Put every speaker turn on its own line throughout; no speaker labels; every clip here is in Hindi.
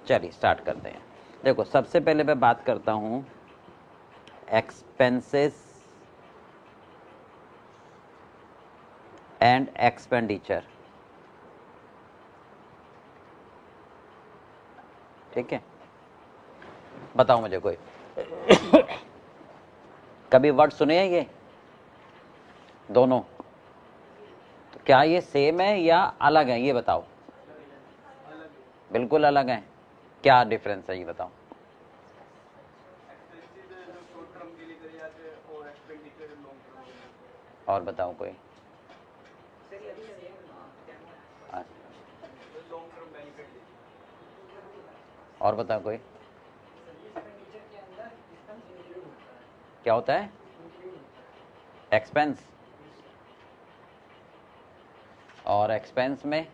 चलिए स्टार्ट करते हैं। देखो सबसे पहले मैं बात करता हूं एक्सपेंसेस एंड एक्सपेंडिचर। ठीक है, बताओ मुझे कोई कभी वर्ड सुने हैं ये दोनों? तो क्या ये सेम है या अलग है, ये बताओ। बिल्कुल अलग है। क्या डिफरेंस है ये बताओ। और बताओ कोई। और बताओ कोई। क्या होता है एक्सपेंस? और एक्सपेंस में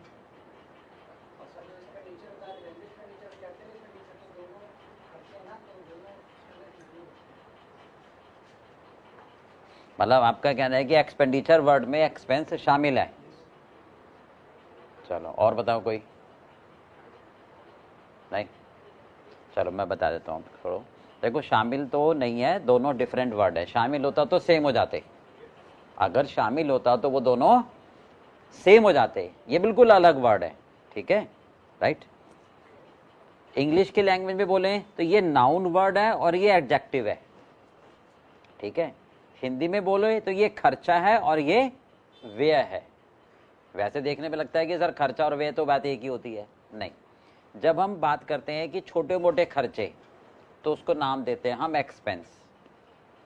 मतलब आपका कहना है कि एक्सपेंडिचर वर्ड में एक्सपेंस शामिल है। चलो और बताओ कोई। नहीं, चलो मैं बता देता हूँ। छोड़ो, देखो शामिल तो नहीं है, दोनों डिफरेंट वर्ड है। शामिल होता तो सेम हो जाते, अगर शामिल होता तो वो दोनों सेम हो जाते। ये बिल्कुल अलग वर्ड है। ठीक है, राइट। इंग्लिश की लैंग्वेज में बोले तो ये नाउन वर्ड है और ये एडजेक्टिव है। ठीक है, हिंदी में बोले तो ये खर्चा है और ये व्यय है। वैसे देखने में लगता है कि सर खर्चा और व्यय तो बात एक ही होती है, नहीं। जब हम बात करते हैं कि छोटे मोटे खर्चे तो उसको नाम देते हैं हम एक्सपेंस।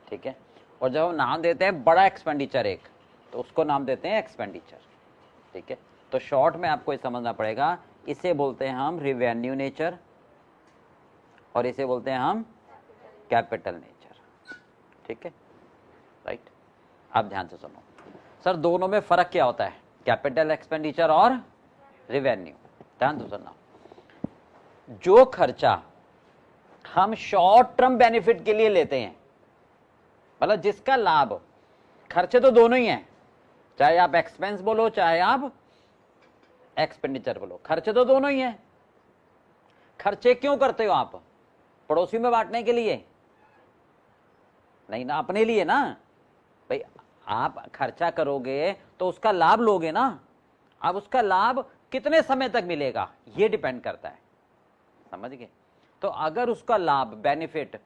ठीक है, और जब हम नाम देते हैं बड़ा एक्सपेंडिचर एक, तो उसको नाम देते हैं एक्सपेंडिचर। ठीक है, तो शॉर्ट में आपको ये समझना पड़ेगा, इसे बोलते हैं हम रिवेन्यू नेचर और इसे बोलते हैं हम कैपिटल नेचर। ठीक है, राइट। आप ध्यान से सुनो सर, दोनों में फर्क क्या होता है, कैपिटल एक्सपेंडिचर और रिवेन्यू। ध्यान से सुनना, जो खर्चा हम शॉर्ट टर्म बेनिफिट के लिए लेते हैं, मतलब जिसका लाभ, खर्चे तो दोनों ही हैं, चाहे आप एक्सपेंस बोलो चाहे आप एक्सपेंडिचर बोलो, खर्चे तो दोनों ही हैं। खर्चे क्यों करते हो आप? पड़ोसी में बांटने के लिए नहीं ना, अपने लिए ना भाई। आप खर्चा करोगे तो उसका लाभ लोगे ना। अब उसका लाभ कितने समय तक मिलेगा ये डिपेंड करता है, समझ गए? तो अगर उसका लाभ बेनिफिट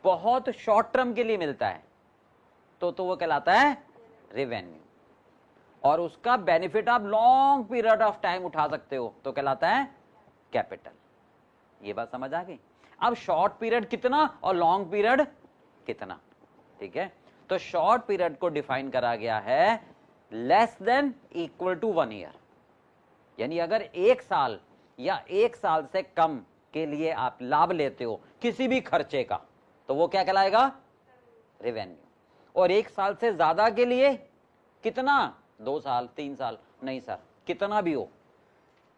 बहुत शॉर्ट टर्म के लिए मिलता है तो वो कहलाता है रेवेन्यू, और उसका बेनिफिट आप लॉन्ग पीरियड ऑफ टाइम उठा सकते हो तो कहलाता है कैपिटल। ये बात समझ आ गई? अब शॉर्ट पीरियड कितना और लॉन्ग पीरियड कितना। ठीक है, तो शॉर्ट पीरियड को डिफाइन करा गया है less than equal to 1 year, यानी अगर 1 साल या 1 साल से कम के लिए आप लाभ लेते हो किसी भी खर्चे का तो वो क्या कहलाएगा? रेवेन्यू। और 1 साल से ज्यादा के लिए कितना, 2 साल 3 साल, नहीं सर कितना भी हो।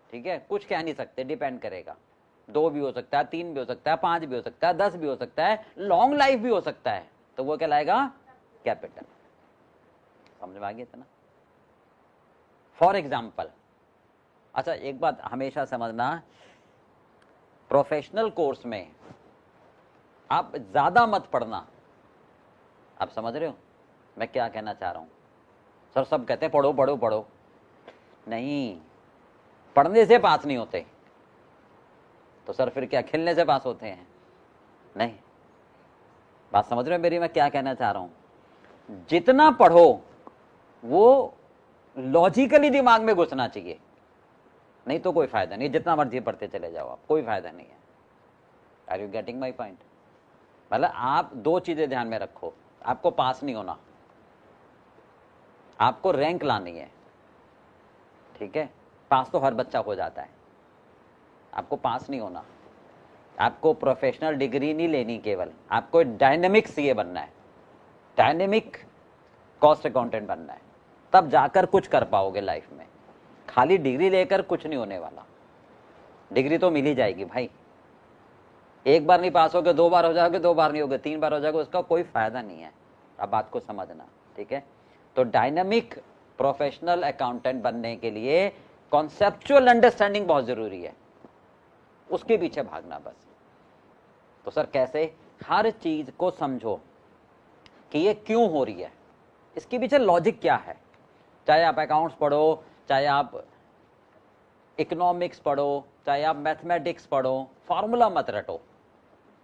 ठीक है, कुछ कह नहीं सकते, डिपेंड करेगा, 2 भी हो सकता है, 3 भी हो सकता है, 5 भी हो सकता है, 10 भी हो सकता है, लॉन्ग लाइफ भी हो सकता है, तो वो कहलाएगा कैपिटल। समझ में आ गया इतना? फॉर एग्जाम्पल, अच्छा एक बात हमेशा समझना, प्रोफेशनल कोर्स में आप ज्यादा मत पढ़ना। आप समझ रहे हो मैं क्या कहना चाह रहा हूं? सर सब कहते हैं पढ़ो पढ़ो पढ़ो, नहीं, पढ़ने से पास नहीं होते। तो सर फिर क्या खेलने से पास होते हैं? नहीं, बात समझ रहे हो मेरी, मैं क्या कहना चाह रहा हूं? जितना पढ़ो वो लॉजिकली दिमाग में घुसना चाहिए, नहीं तो कोई फायदा नहीं, जितना मर्जी पढ़ते चले जाओ आप, कोई फायदा नहीं है। Are you getting my point? मतलब आप 2 चीजें ध्यान में रखो, आपको पास नहीं होना, आपको रैंक लानी है। ठीक है, पास तो हर बच्चा हो जाता है, आपको पास नहीं होना। आपको प्रोफेशनल डिग्री नहीं लेनी, केवल आपको डायनेमिक सीए बनना है, डायनेमिक कॉस्ट अकाउंटेंट बनना है, तब जाकर कुछ कर पाओगे लाइफ में। खाली डिग्री लेकर कुछ नहीं होने वाला। डिग्री तो मिल ही जाएगी भाई, 1 बार नहीं पास होगे, 2 बार हो जाओगे, 2 बार नहीं होगे, 3 बार हो जाओगे, उसका कोई फायदा नहीं है। अब बात को समझना, ठीक है? तो डायनामिक प्रोफेशनल अकाउंटेंट बनने के लिए कॉन्सेप्चुअल अंडरस्टैंडिंग बहुत जरूरी है। उसके पीछे भागना बस। तो सर कैसे? हर चीज को समझो कि ये क्यों हो रही है, इसके पीछे लॉजिक क्या है। चाहे आप अकाउंट्स पढ़ो, चाहे आप इकोनॉमिक्स पढ़ो, चाहे आप मैथमेटिक्स पढ़ो, फॉर्मूला मत रटो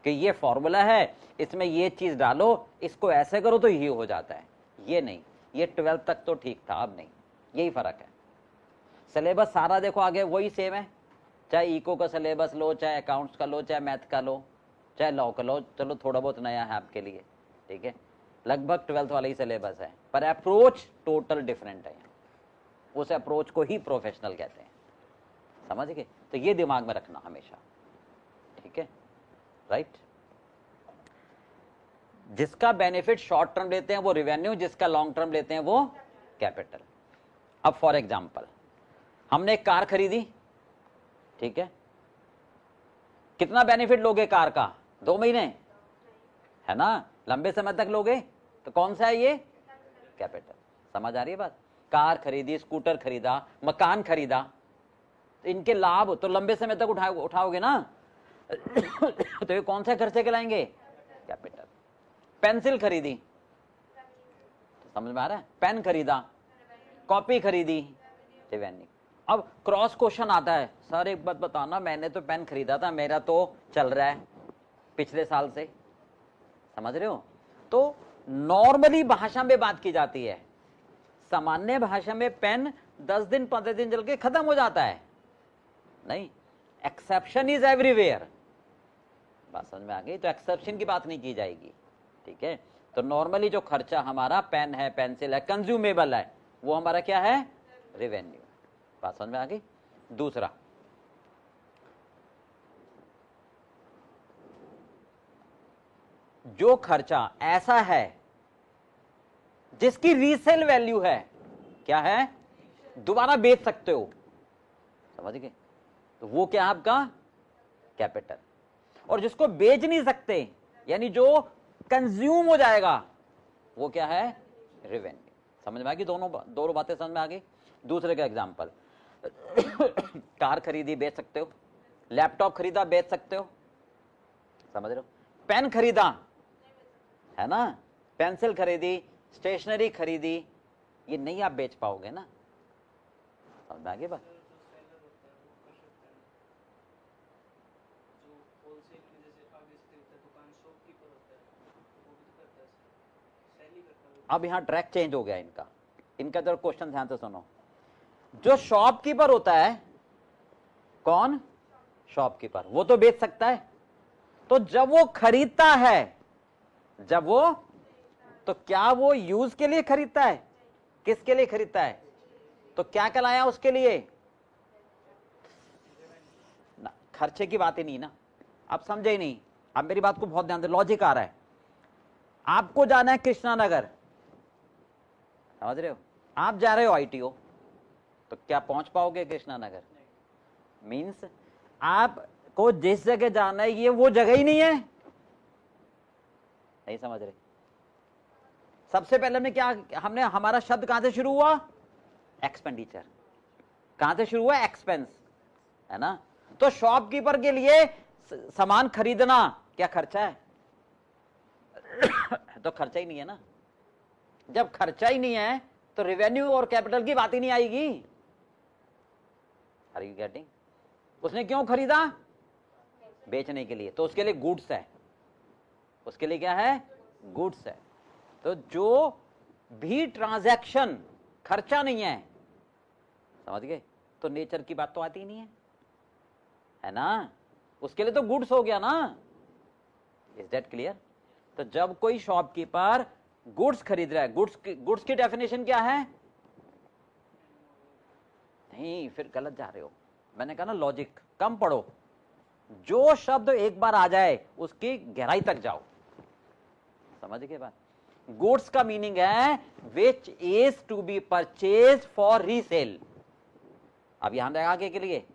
कि ये फॉर्मूला है, इसमें ये चीज डालो, इसको ऐसे करो तो ये हो जाता है। ये नहीं, ये 12th तक तो ठीक था, अब नहीं। यही फर्क है। सिलेबस सारा देखो आगे वही सेम है, चाहे इको का सिलेबस लो, चाहे अकाउंट्स का लो, चाहे मैथ का लो, चाहे लॉ का लो। चलो थोड़ा बहुत नया है आपके लिए, ठीक है, लगभग 12th वाला ही सिलेबस है, पर अप्रोच टोटल डिफरेंट है। उस अप्रोच को ही प्रोफेशनल कहते हैं, समझ गए? तो ये दिमाग में रखना हमेशा, ठीक है, राइट। जिसका बेनिफिट शॉर्ट टर्म लेते हैं वो रेवेन्यू, जिसका लॉन्ग टर्म लेते हैं वो कैपिटल। अब फॉर एग्जांपल हमने एक कार खरीदी, ठीक है, कितना बेनिफिट लोगे कार का? 2 महीने, है ना, लंबे समय तक लोगे, तो कौन सा है ये? कैपिटल। समझ आ रही है बात? कार खरीदी, स्कूटर खरीदा, मकान खरीदा, तो इनके लाभ तो लंबे समय तक उठाओगे ना तो ये कौन से खर्चे कहलाएंगे? कैपिटल। पेंसिल खरीदी, तो समझ में आ रहा है, पेन खरीदा, कॉपी खरीदी, रेवेन्यू। अब क्रॉस क्वेश्चन आता है, सर एक बात बताना, मैंने तो पेन खरीदा था, मेरा तो चल रहा है पिछले साल से, समझ रहे हो? तो नॉर्मली भाषा में बात की जाती है, सामान्य भाषा में पेन 10 दिन 15 दिन चल के खत्म हो जाता है, नहीं, एक्सेप्शन इज एवरीवेयर। बात समझ में आ गई? तो एक्सेप्शन की बात नहीं की जाएगी, ठीक है। तो नॉर्मली जो खर्चा हमारा पेन है, पेंसिल है, कंज्यूमेबल है, वो हमारा क्या है? रेवेन्यू। बात समझ में आ गई? दूसरा, जो खर्चा ऐसा है जिसकी रीसेल वैल्यू है, क्या है? दोबारा बेच सकते हो, समझ गए? तो वो क्या है आपका? कैपिटल। और जिसको बेच नहीं सकते, यानी जो कंज्यूम हो जाएगा, वो क्या है? रेवेन्यू। समझ में आ गई? दोनों बातें समझ में आ गई। दूसरे का एग्जांपल कार खरीदी, बेच सकते हो, लैपटॉप खरीदा, बेच सकते हो, समझ रहे हो? पेन खरीदा, है ना, पेंसिल खरीदी, स्टेशनरी खरीदी, ये नहीं आप बेच पाओगे ना, समझ में आ गई बात? अब यहां ट्रैक चेंज हो गया इनका जरा क्वेश्चन ध्यान से सुनो। जो शॉपकीपर होता है, कौन? शॉपकीपर, वो तो बेच सकता है। तो जब वो खरीदता है, तो क्या वो यूज के लिए खरीदता है? किसके लिए खरीदता है? तो क्या कहलाया उसके लिए? ना, खर्चे की बात ही नहीं ना, आप समझे ही नहीं। अब मेरी बात को बहुत ध्यान से, लॉजिक आ रहा है। आपको जाना है कृष्णा नगर, समझ रहे हो? आप जा रहे हो ITO, तो क्या पहुंच पाओगे कृष्णा नगर? मीन्स आपको जिस जगह जाना है, ये वो जगह ही नहीं है, नहीं समझ रहे? सबसे पहले हमने हमारा शब्द कहां से शुरू हुआ? एक्सपेंडिचर। कहां से शुरू हुआ? एक्सपेंस, है ना। तो शॉपकीपर के लिए सामान खरीदना क्या खर्चा है? तो खर्चा ही नहीं है ना। जब खर्चा ही नहीं है तो रेवेन्यू और कैपिटल की बात ही नहीं आएगी। Are you getting? उसने क्यों खरीदा? बेचने के लिए, तो उसके लिए गुड्स है, उसके लिए क्या है? गुड्स है। तो जो भी ट्रांजैक्शन खर्चा नहीं है, समझ गए, तो नेचर की बात तो आती ही नहीं है ना, उसके लिए तो गुड्स हो गया ना। Is that clear? तो जब कोई शॉपकीपर गुड्स खरीद रहा है, गुड्स की डेफिनेशन क्या है? नहीं, फिर गलत जा रहे हो। मैंने कहा ना, लॉजिक कम पढ़ो, जो शब्द एक बार आ जाए उसकी गहराई तक जाओ, समझ गए बात? गुड्स का मीनिंग है which is to be purchase for resale. अब यहां देखा आगे के लिए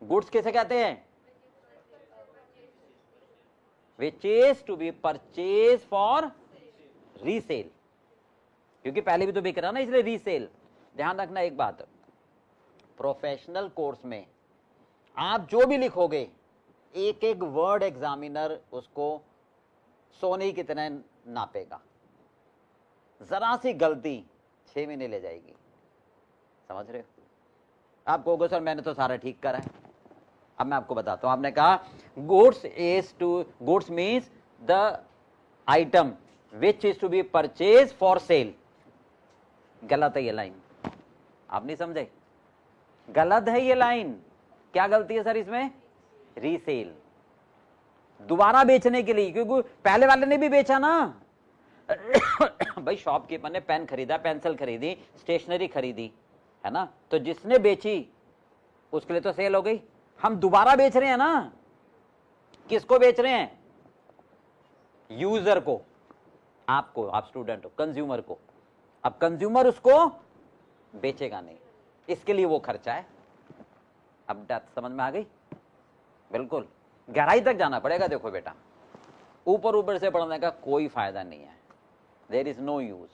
गुड्स किसे कहते हैं? Which is to be purchase for resale, क्योंकि पहले भी तो बिक रहा ना, इसलिए रीसेल। ध्यान रखना एक बात, प्रोफेशनल कोर्स में आप जो भी लिखोगे एक एक वर्ड एग्जामिनर उसको सोने की तरह नापेगा। जरा सी गलती 6 महीने ले जाएगी। समझ रहे हो? आप कहोगे सर मैंने तो सारा ठीक करा है। अब मैं आपको बताता हूं। आपने कहा goods is to, goods means the item which is to be purchase for sale. गलत है ये लाइन, आप नहीं समझे, गलत है ये लाइन। क्या गलती है सर इसमें? रीसेल, दोबारा बेचने के लिए, क्योंकि पहले वाले ने भी बेचा ना। भाई शॉपकीपर ने पेन खरीदा, पेंसिल खरीदी, स्टेशनरी खरीदी, है ना, तो जिसने बेची उसके लिए तो सेल हो गई। हम दोबारा बेच रहे हैं ना, किसको बेच रहे हैं? यूजर को, आपको, आप स्टूडेंट हो, कंज्यूमर को। अब कंज्यूमर उसको बेचेगा नहीं, इसके लिए वो खर्चा है। अब बात समझ में आ गई? बिल्कुल गहराई तक जाना पड़ेगा। देखो बेटा, ऊपर ऊपर से पढ़ने का कोई फायदा नहीं है, देयर इज नो यूज।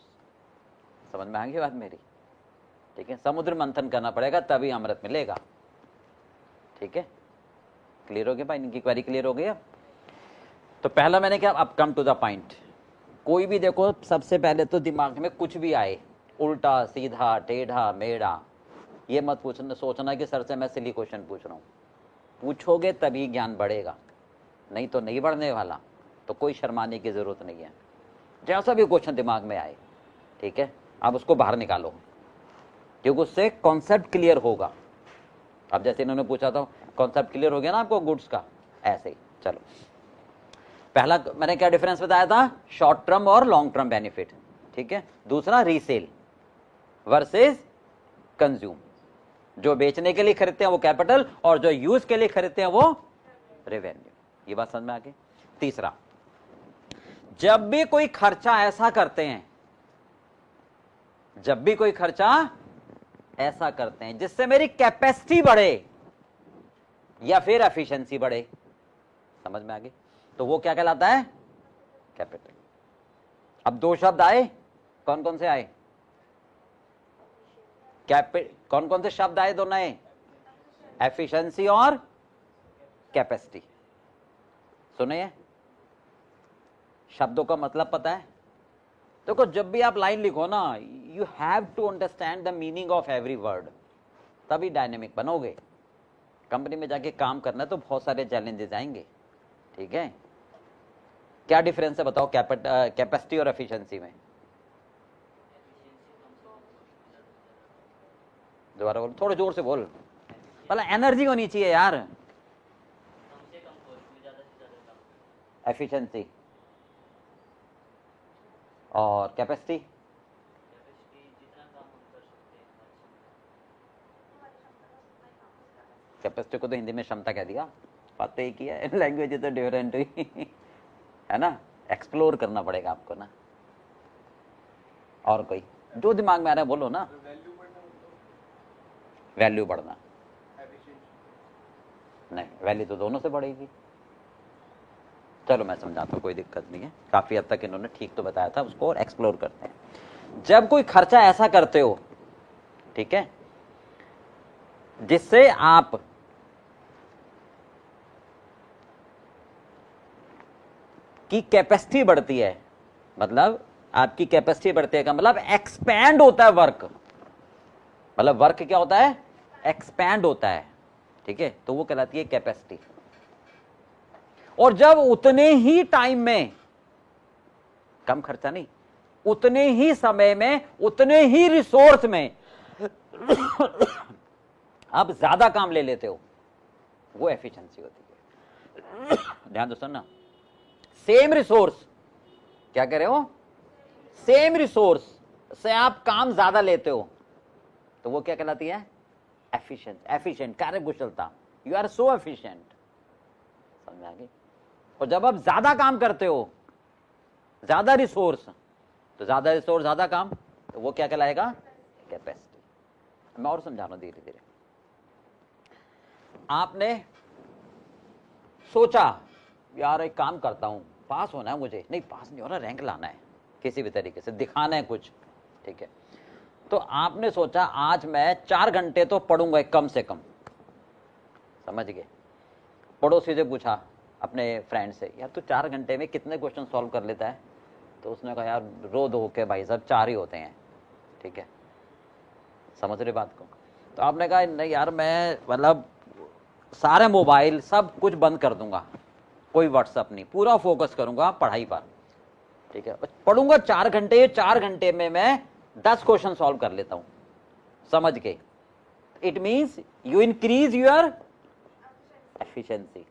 समझ में आ गई बात मेरी? ठीक है, समुद्र मंथन करना पड़ेगा तभी अमृत मिलेगा। ठीक है, क्लियर हो गया भाई? इनकी क्वेरी क्लियर हो गई? अब तो पहला मैंने क्या, अब कम टू द पॉइंट। कोई भी देखो, सबसे पहले तो दिमाग में कुछ भी आए, उल्टा सीधा टेढ़ा मेढ़ा, ये मत पूछना, सोचना कि सर से मैं सिली क्वेश्चन पूछ रहा हूं। पूछोगे तभी ज्ञान बढ़ेगा, नहीं तो नहीं बढ़ने वाला। तो कोई शर्माने की जरूरत नहीं है, जैसा भी क्वेश्चन दिमाग में आए, ठीक है, आप उसको बाहर निकालो, क्योंकि उससे कॉन्सेप्ट क्लियर होगा। अब जैसे इन्होंने पूछा था, कॉन्सेप्ट क्लियर हो गया ना आपको गुड्स का, ऐसे ही। चलो, पहला मैंने क्या डिफरेंस बताया था? शॉर्ट टर्म और लॉन्ग टर्म बेनिफिट। ठीक है, दूसरा रीसेल वर्सेस कंज्यूम। जो बेचने के लिए खरीदते हैं वो कैपिटल, और जो यूज के लिए खरीदते हैं वो रेवेन्यू। ये बात समझ में आ गई? तीसरा, जब भी कोई खर्चा ऐसा करते हैं, जब भी कोई खर्चा ऐसा करते हैं जिससे मेरी कैपेसिटी बढ़े या फिर एफिशिएंसी बढ़े, समझ में आ गई, तो वो क्या कहलाता है? कैपिटल। अब दो शब्द आए, कौन कौन से आए? कौन कौन से शब्द आए? दो नए, एफिशिएंसी और कैपेसिटी। सुनिए, शब्दों का मतलब पता है? देखो, जब भी आप लाइन लिखो ना, you have to understand the meaning of every word, तभी डायनेमिक बनोगे। कंपनी में जाके काम करना है तो बहुत सारे चैलेंजेस आएंगे। ठीक है, क्या डिफरेंस है बताओ कैपेसिटी और एफिशिएंसी में? दोबारा बोल, थोड़ा जोर से बोल, मतलब एनर्जी होनी चाहिए यार। एफिशिएंसी और कैपेसिटी? कैपेसिटी को तो हिंदी में क्षमता कह दिया, बात तो एक ही है, लैंग्वेज तो डिफरेंट हुई, है ना। एक्सप्लोर करना पड़ेगा आपको ना। और कोई जो दिमाग में आ रहा है बोलो ना। वैल्यू बढ़ना नहीं, वैल्यू तो दोनों से बढ़ेगी। चलो मैं समझाता हूँ, कोई दिक्कत नहीं है, काफी हद तक इन्होंने ठीक तो बताया था, उसको और एक्सप्लोर करते हैं। जब कोई खर्चा ऐसा करते हो, ठीक है, जिससे आप की कैपेसिटी बढ़ती है, मतलब आपकी कैपेसिटी बढ़ती है का मतलब एक्सपैंड होता है वर्क, मतलब वर्क क्या होता है? एक्सपैंड होता है। ठीक है, तो वो कहलाती है कैपेसिटी। और जब उतने ही टाइम में, कम खर्चा नहीं, उतने ही समय में, उतने ही रिसोर्स में आप ज्यादा काम ले लेते हो, वो एफिशिएंसी होती है। ध्यान दो सुनना, सेम रिसोर्स, क्या कह रहे हो? सेम रिसोर्स से आप काम ज्यादा लेते हो, तो वो क्या कहलाती है? एफिशिएंट, कार्यकुशलता। You are so efficient. समझ में आ गई? और जब आप ज्यादा काम करते हो, ज्यादा रिसोर्स, तो ज्यादा रिसोर्स ज्यादा काम, तो वो क्या कहलाएगा? कैपेसिटी। मैं और समझा रहा हूं धीरे धीरे। आपने सोचा यार एक काम करता हूं, पास होना है मुझे, नहीं पास नहीं हो रहा, रैंक लाना है, किसी भी तरीके से दिखाना है कुछ। ठीक है, तो आपने सोचा आज मैं 4 घंटे तो पढ़ूंगा कम से कम, समझ गए? पड़ोसी से पूछा अपने फ्रेंड से, यार तू 4 घंटे में कितने क्वेश्चन सॉल्व कर लेता है? तो उसने कहा, यार रो दो के भाई साहब 4 ही होते हैं। ठीक है, समझ रहे बात को? तो आपने कहा नहीं यार मैं मतलब सारे मोबाइल सब कुछ बंद कर दूंगा, कोई व्हाट्सअप नहीं, पूरा फोकस करूंगा पढ़ाई पर। ठीक है, पढ़ूंगा 4 घंटे, 4 घंटे में मैं 10 क्वेश्चन सॉल्व कर लेता हूं, समझ के? It means you increase your efficiency.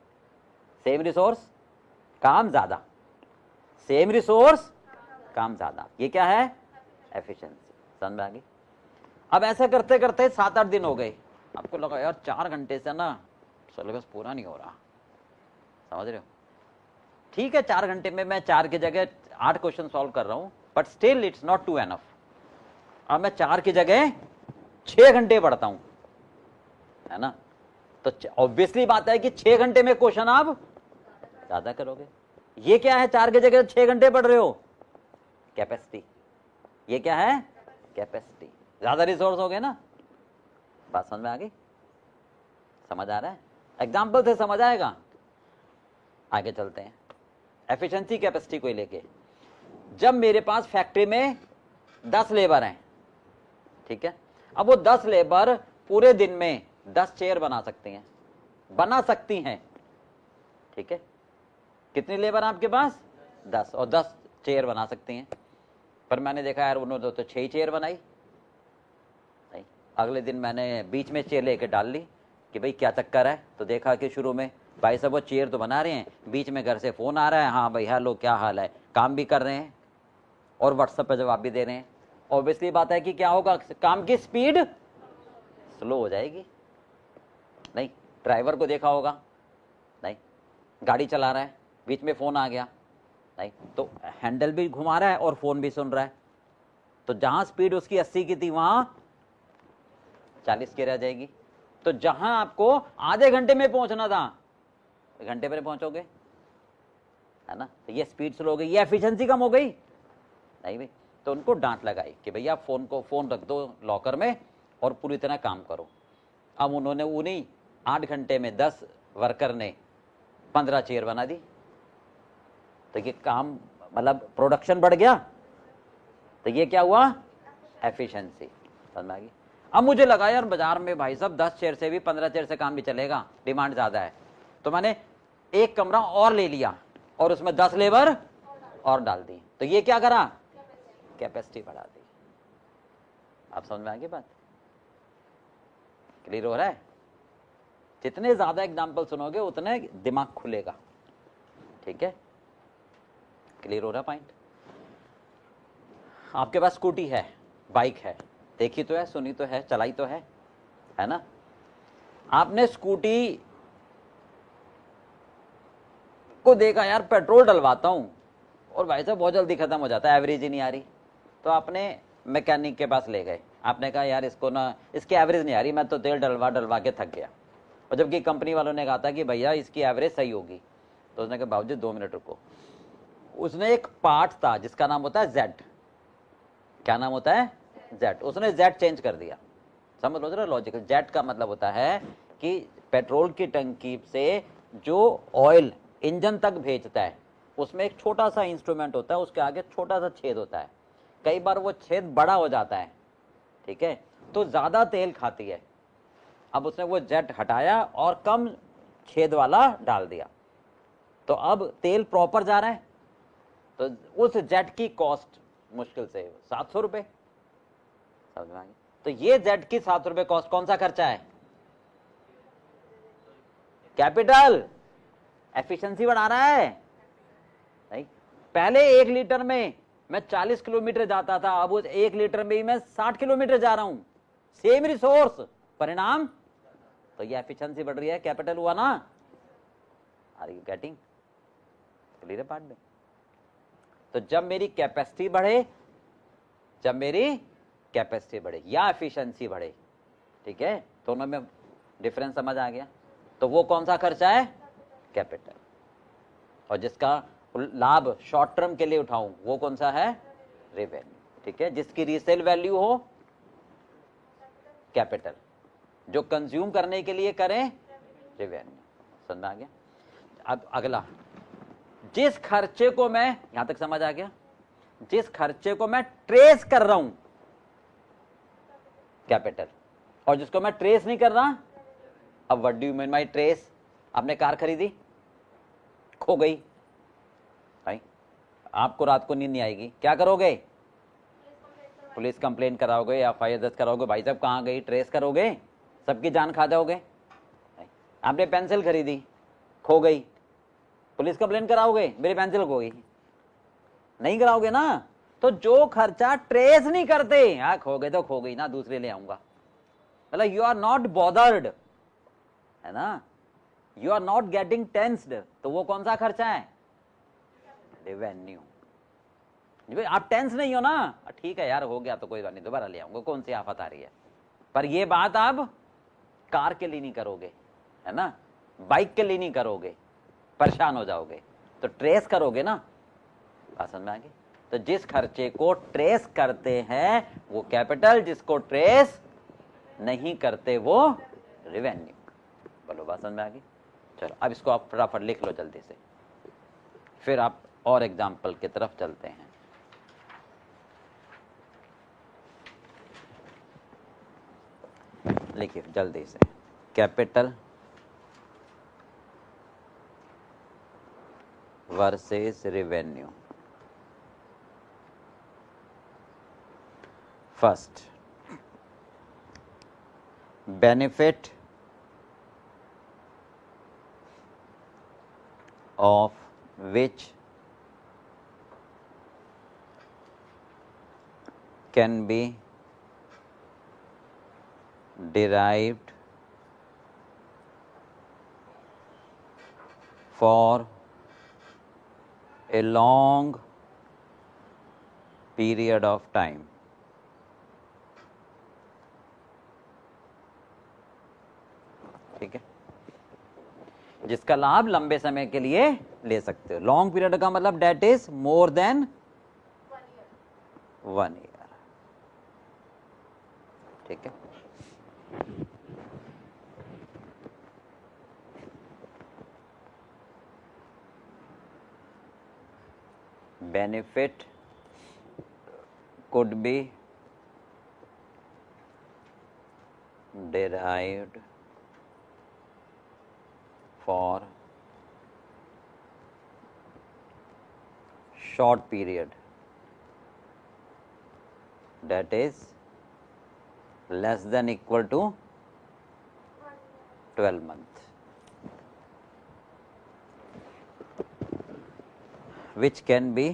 Same resource काम ज्यादा, सेम रिसोर्स काम ज्यादा, ये क्या है? एफिशिएंसी। समझ में आ गई? अब ऐसा करते करते 7-8 दिन हो गए, आपको लगा यार 4 घंटे से ना सिलेबस पूरा नहीं हो रहा, समझ रहे हो? ठीक है, 4 घंटे में मैं 4 की जगह 8 क्वेश्चन सॉल्व कर रहा हूं, but still it's not too enough. अब मैं 4 की जगह 6 घंटे पढ़ता हूं, है ना? तो ऑब्वियसली बात है कि 6 घंटे में क्वेश्चन आप ज्यादा करोगे। ये क्या है? 4 की जगह 6 घंटे पढ़ रहे हो, कैपेसिटी। ये क्या है? कैपेसिटी। ज्यादा रिसोर्स हो गए ना। बात समझ में आ गई? समझ आ रहा है? एग्जाम्पल से समझ आएगा। आगे चलते हैं एफिशिएंसी कैपेसिटी को लेके। जब मेरे पास फैक्ट्री में 10 लेबर हैं, ठीक है, अब वो 10 लेबर पूरे दिन में 10 चेयर बना सकती हैं, बना सकती हैं। ठीक है, कितनी लेबर आपके पास? 10, और 10 चेयर बना सकती हैं। पर मैंने देखा यार उन्होंने तो 6 चेयर बनाई। नहीं, अगले दिन मैंने बीच में चेयर लेके डाल ली कि भाई क्या चक्कर है? तो देखा कि शुरू में भाई साहब वो चेयर तो बना रहे हैं, बीच में घर से फोन आ रहा है, हाँ भाई हेलो क्या हाल है, काम भी कर रहे हैं और व्हाट्सएप पे जवाब भी दे रहे हैं। ऑब्वियसली बात है कि क्या होगा? काम की स्पीड स्लो हो जाएगी। नहीं, ड्राइवर को देखा होगा, नहीं गाड़ी चला रहा है, बीच में फोन आ गया, नहीं तो हैंडल भी घुमा रहा है और फोन भी सुन रहा है, तो जहां स्पीड उसकी 80 की थी वहां 40 की रह जाएगी। तो जहां आपको आधे घंटे में पहुंचना था, घंटे में पहुंचोगे, है ना? तो ये स्पीड स्लो हो गई, ये एफिशिएंसी कम हो गई नहीं भाई। तो उनको डांट लगाई कि भैया फोन रख दो लॉकर में और पूरी तरह काम करो। अब उन्होंने उन्हीं 8 घंटे में 10 वर्कर ने 15 चेयर बना दी। तो ये काम मतलब प्रोडक्शन बढ़ गया, तो ये क्या हुआ? एफिशिएंसी। समझ में आ गई? अब मुझे लगा यार बाजार में भाई साहब 10 चेयर से भी 15 चेयर से काम भी चलेगा, डिमांड ज्यादा है, तो मैंने एक कमरा और ले लिया और उसमें 10 लेबर और डाल दी। तो ये क्या करा? कैपेसिटी बढ़ा दी। आप समझ में आ गई बात? क्लियर हो रहा है? जितने ज्यादा एग्जाम्पल सुनोगे उतने दिमाग खुलेगा। ठीक है, क्लियर हो रहा पॉइंट? आपके पास स्कूटी है, बाइक है, देखी तो है, सुनी तो है, चलाई तो है ना? आपने स्कूटी को देखा यार पेट्रोल डलवाता हूं और भाई साहब बहुत जल्दी खत्म हो जाता है, एवरेज ही नहीं आ रही। तो आपने मैकेनिक के पास ले गए, आपने कहा यार इसको ना, इसकी एवरेज नहीं आ रही, मैं तो तेल डलवा के थक गया। और जबकि कंपनी वालों ने कहा था कि भैया इसकी एवरेज सही होगी, तो उसने कहा बाबूजी 2 मिनट रुको। उसने एक पार्ट था जिसका नाम होता है जेड। क्या नाम होता है? जेड। उसने जेड चेंज कर दिया। समझ लो जरा लॉजिकल। जेड का मतलब होता है कि पेट्रोल की टंकी से जो ऑयल इंजन तक भेजता है, उसमें एक छोटा सा इंस्ट्रूमेंट होता है, उसके आगे छोटा सा छेद होता है, कई बार वो छेद बड़ा हो जाता है, ठीक है, तो ज्यादा तेल खाती है। अब उसने वो जेट हटाया और कम छेद वाला डाल दिया, तो अब तेल प्रॉपर जा रहा है। तो उस जेट की कॉस्ट मुश्किल से 700 रुपए। समझ में आ गई? तो ये जेट की 700 रुपए कॉस्ट, कौन सा खर्चा है? कैपिटल। एफिशिएंसी बढ़ा रहा है नहीं। पहले 1 लीटर में मैं 40 किलोमीटर जाता था, अब उस 1 लीटर में ही मैं 60 किलोमीटर जा रहा हूं, सेम रिसोर्स, परिणाम तो ये एफिशिएंसी बढ़ रही है, कैपिटल हुआ ना। Are you getting clear part में? तो जब मेरी कैपेसिटी बढ़े, जब मेरी कैपेसिटी बढ़े या एफिशिएंसी बढ़े, ठीक है, दोनों में डिफरेंस समझ आ गया। तो वो कौन सा खर्चा है? कैपिटल। और जिसका लाभ शॉर्ट टर्म के लिए उठाऊं वो कौन सा है? रेवेन्यू। ठीक है, जिसकी रीसेल वैल्यू हो कैपिटल, जो कंज्यूम करने के लिए करें रेवेन्यू। समझ में आ गया? अब अगला, जिस खर्चे को मैं, यहां तक समझ आ गया, जिस खर्चे को मैं ट्रेस कर रहा हूं कैपिटल, और जिसको मैं ट्रेस नहीं कर रहा, अब what do you mean by trace? आपने कार खरीदी, खो गई भाई, आपको रात को नींद नहीं आएगी, क्या करोगे? पुलिस कंप्लेंट कराओगे या एफआईआर दर्ज कराओगे, भाई साहब कहाँ गई, ट्रेस करोगे, सबकी जान खा जाओगे। आपने पेंसिल खरीदी, खो गई, पुलिस कंप्लेंट कराओगे, मेरी पेंसिल खो गई? नहीं कराओगे ना। तो जो खर्चा ट्रेस नहीं करते, हाँ खो गए तो खो गई ना, दूसरे ले आऊंगा, मतलब यू आर नॉट बॉदर्ड, है ना, you are not getting tensed, तो वो कौन सा खर्चा है? रेवेन्यू। आप टेंस नहीं हो ना, ठीक है यार हो गया तो कोई बात नहीं, दोबारा ले आऊंगा, कौन सी आफत आ रही है। पर ये बात आप कार के लिए नहीं करोगे, है ना, बाइक के लिए नहीं करोगे, परेशान हो जाओगे, तो ट्रेस करोगे ना। बात समझ में आ गई? तो जिस खर्चे को ट्रेस करते हैं वो कैपिटल, जिसको ट्रेस नहीं करते वो रेवेन्यू। बोलो बात समझ में आ गई? चलो अब इसको आप फटाफट लिख लो जल्दी से, फिर आप और एग्जाम्पल की तरफ चलते हैं। लिखिए जल्दी से, capital versus revenue. First, benefit of which can be derived for a long period of time. ठीक है, जिसका लाभ लंबे समय के लिए ले सकते हो। लॉन्ग पीरियड का मतलब date is more than 1 year. ठीक है, benefit could be derived for short period, that is less than equal to 12 months, which can be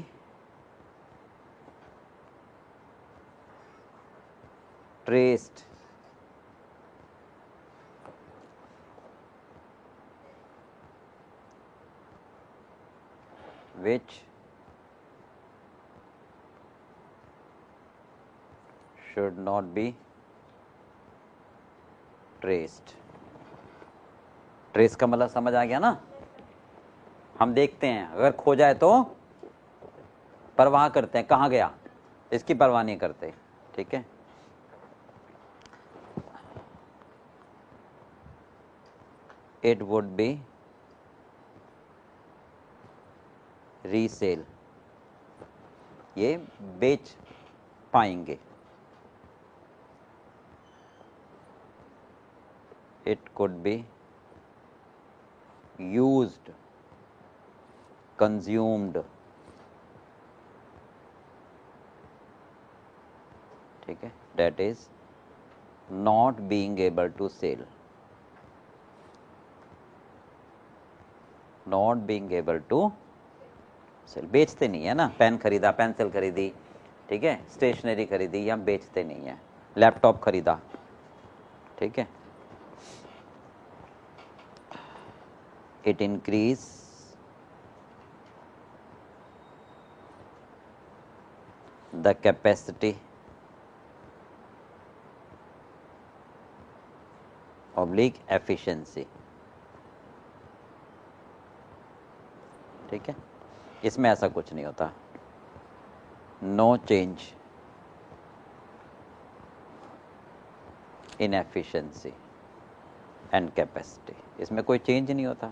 traced which should not be traced। Trace का मतलब समझ आ गया ना? हम देखते हैं अगर खो जाए तो परवाह करते हैं, कहाँ गया, इसकी परवाह नहीं करते। ठीक है, it would be रीसेल, ये बेच पाएंगे। It could be used, consumed. ठीक है, that is not being able to sell, not being able to sell. बेचते नहीं है ना, पेन खरीदा, पेंसिल खरीदी, ठीक है, स्टेशनरी खरीदी, या बेचते नहीं है, लैपटॉप खरीदा। ठीक है, it increase the capacity oblique efficiency. ठीक है, इसमें ऐसा कुछ नहीं होता, no change in efficiency and capacity, इसमें कोई चेंज नहीं होता।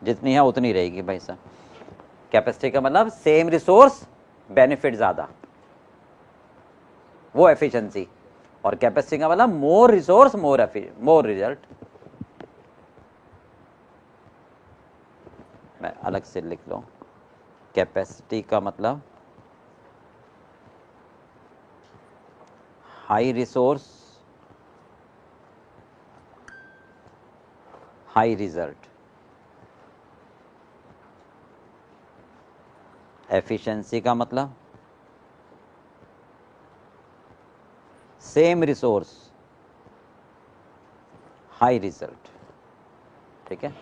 जितनी है उतनी रहेगी भाई साहब। कैपेसिटी का मतलब सेम रिसोर्स बेनिफिट ज्यादा, वो एफिशिएंसी। और कैपेसिटी का मतलब मोर रिसोर्स मोर रिजल्ट। मैं अलग से लिख लो, कैपेसिटी का मतलब high resource high result. Efficiency का मतलब सेम रिसोर्स हाई रिजल्ट। ठीक है,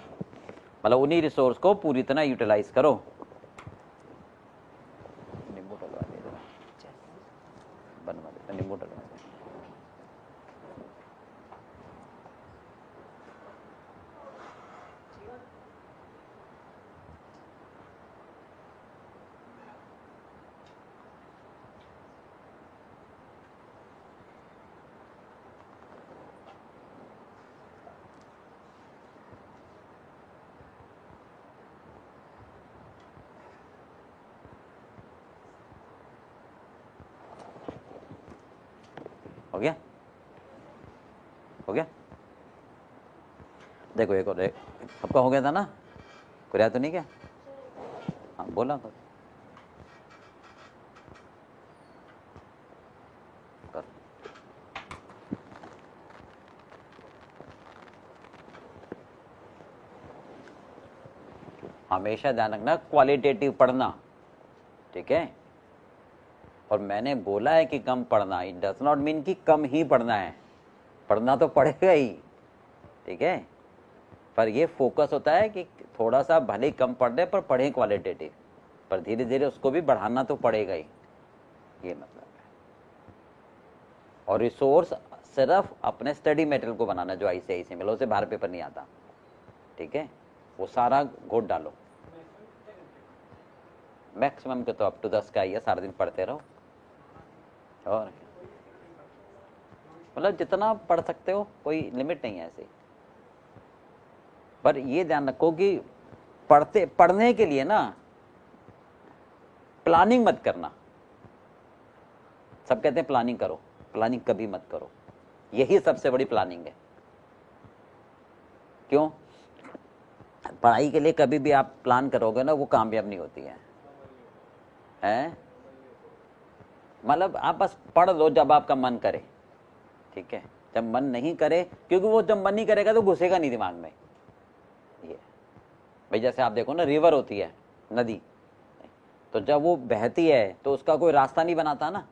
मतलब उन्हीं रिसोर्स को पूरी तरह यूटिलाइज करो। नींबू डलवा दे जरा, बनवा दे, नींबू डलवा दे। हो गया, हो गया। देखो एक और, आपका हो गया था ना, कुरिया तो नहीं क्या? हाँ बोला तो कर। हमेशा ध्यान रखना क्वालिटेटिव पढ़ना, ठीक है। और मैंने बोला है कि कम पढ़ना, इट डज नॉट मीन कि कम ही पढ़ना है, पढ़ना तो पड़ेगा ही, ठीक है। पर ये फोकस होता है कि थोड़ा सा भले ही कम पढ़ रहे पर पढ़ें क्वालिटेटिव, पर धीरे धीरे उसको भी बढ़ाना तो पड़ेगा ही, ये मतलब है। और रिसोर्स सिर्फ अपने स्टडी मटेरियल को बनाना, जो ICIC मिला उसे बाहर पेपर नहीं आता, ठीक है। वो सारा घोट डालो। मैक्सिमम के तो अप टू 10 का ही है, सारा दिन पढ़ते रहो। और मतलब जितना पढ़ सकते हो, कोई लिमिट नहीं है ऐसी। पर ये ध्यान रखो कि पढ़ने के लिए ना प्लानिंग मत करना। सब कहते हैं प्लानिंग करो, प्लानिंग कभी मत करो, यही सबसे बड़ी प्लानिंग है। क्यों? पढ़ाई के लिए कभी भी आप प्लान करोगे ना, वो कामयाब नहीं होती है, हैं? मतलब आप बस पढ़ लो जब आपका मन करे, ठीक है। जब मन नहीं करे, क्योंकि वो जब मन नहीं करेगा तो घुसेगा नहीं दिमाग में। ये भाई जैसे आप देखो ना, रिवर होती है, नदी, तो जब वो बहती है तो उसका कोई रास्ता नहीं बनाता ना,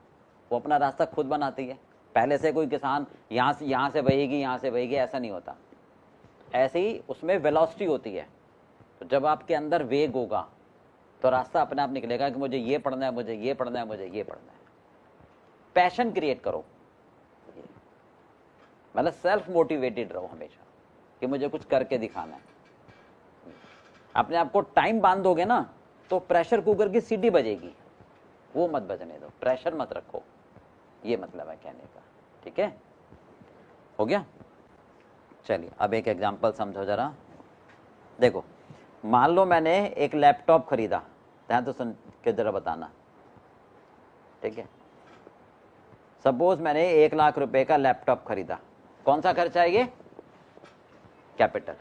वो अपना रास्ता खुद बनाती है। पहले से कोई किसान यहाँ से बहेगी, यहाँ से बहेगी, ऐसा नहीं होता। ऐसे ही उसमें वेलोसिटी होती है, तो जब आपके अंदर वेग होगा तो रास्ता अपने आप निकलेगा कि मुझे ये पढ़ना है, मुझे ये पढ़ना है, मुझे ये पढ़ना है। पैशन क्रिएट करो, मतलब सेल्फ मोटिवेटेड रहो हमेशा कि मुझे कुछ करके दिखाना है। अपने आप को टाइम बांधोगे ना तो प्रेशर कुकर की सीटी बजेगी, वो मत बजने दो, प्रेशर मत रखो, ये मतलब है कहने का, ठीक है। हो गया? चलिए अब एक एग्जांपल समझो जरा। देखो मान लो मैंने एक लैपटॉप खरीदा, ध्यान तो सुन के जरा बताना, ठीक है। सपोज मैंने 1 लाख रुपए का लैपटॉप खरीदा, कौन सा खर्चा है ये? कैपिटल।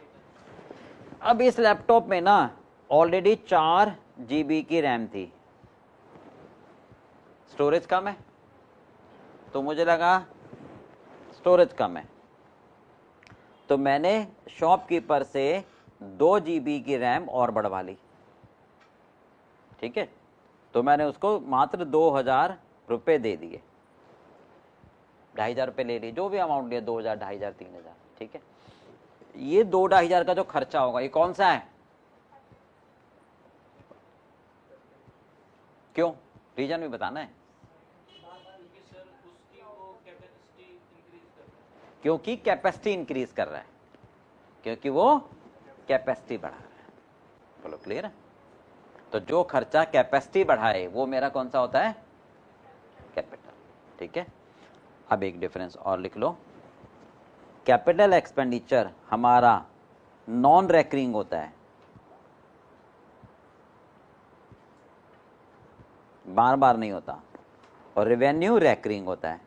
अब इस लैपटॉप में ना ऑलरेडी 4 GB की रैम थी, स्टोरेज कम है, तो मुझे लगा स्टोरेज कम है, तो मैंने शॉपकीपर से 2 GB की रैम और बढ़वा ली, ठीक है। तो मैंने उसको मात्र 2000 रुपये दे दिए, 2500 रुपये ले लिए, जो भी अमाउंट लिया, 2000, 2500, 3000, ठीक है। ये 2-2500 का जो खर्चा होगा, ये कौन सा है? क्यों? रीजन भी बताना है। क्योंकि कैपेसिटी इंक्रीज कर रहा है, क्योंकि वो कैपेसिटी बढ़ा रहा है। बोलो क्लियर है? तो जो खर्चा कैपेसिटी बढ़ाए वो मेरा कौन सा होता है? कैपिटल, ठीक है। अब एक डिफरेंस और लिख लो, कैपिटल एक्सपेंडिचर हमारा नॉन रेकरिंग होता है, बार बार नहीं होता, और रेवेन्यू रेकरिंग होता है।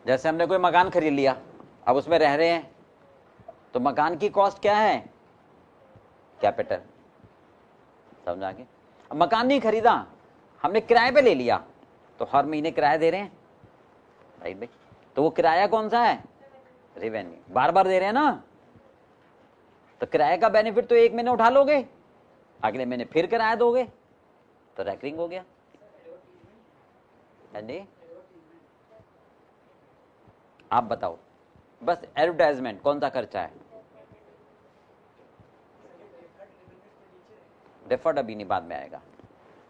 जैसे हमने कोई मकान खरीद लिया, अब उसमें रह रहे हैं, तो मकान की कॉस्ट क्या है? कैपिटल। समझा के? अब मकान नहीं खरीदा, हमने किराए पे ले लिया, तो हर महीने किराया दे रहे हैं, राइट भाई? तो वो किराया कौन सा है? रेवेन्यू। बार बार दे रहे हैं ना, तो किराए का बेनिफिट तो एक महीने उठा लोगे, अगले महीने फिर किराया दोगे, तो रेकरिंग हो गया। हाँ जी, आप बताओ, बस एडवर्टाइजमेंट कौन सा खर्चा है? डेफर्ड अभी नहीं, बाद में आएगा,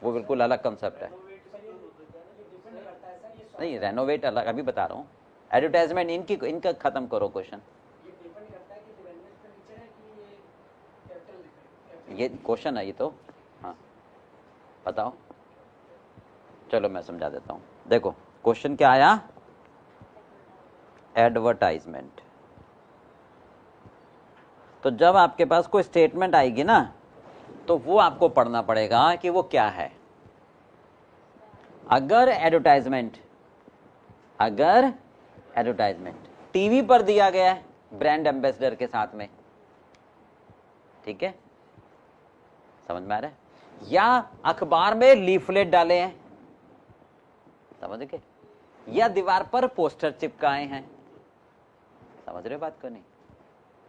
वो बिल्कुल अलग कंसेप्ट है। नहीं, रेनोवेट अलग, अभी बता रहा हूँ। एडवर्टाइजमेंट इनका खत्म करो क्वेश्चन। ये क्वेश्चन है ये तो, हाँ बताओ। चलो मैं समझा देता हूँ। देखो क्वेश्चन क्या आया? एडवर्टाइजमेंट। तो जब आपके पास कोई स्टेटमेंट आएगी ना, तो वो आपको पढ़ना पड़ेगा कि वो क्या है। अगर एडवर्टाइजमेंट टीवी पर दिया गया है ब्रांड एम्बेसडर के साथ में, ठीक है, समझ में आ रहा है? या अखबार में लीफलेट डाले हैं, समझ गए? या दीवार पर पोस्टर चिपकाए हैं, समझ रहे हो बात को? नहीं,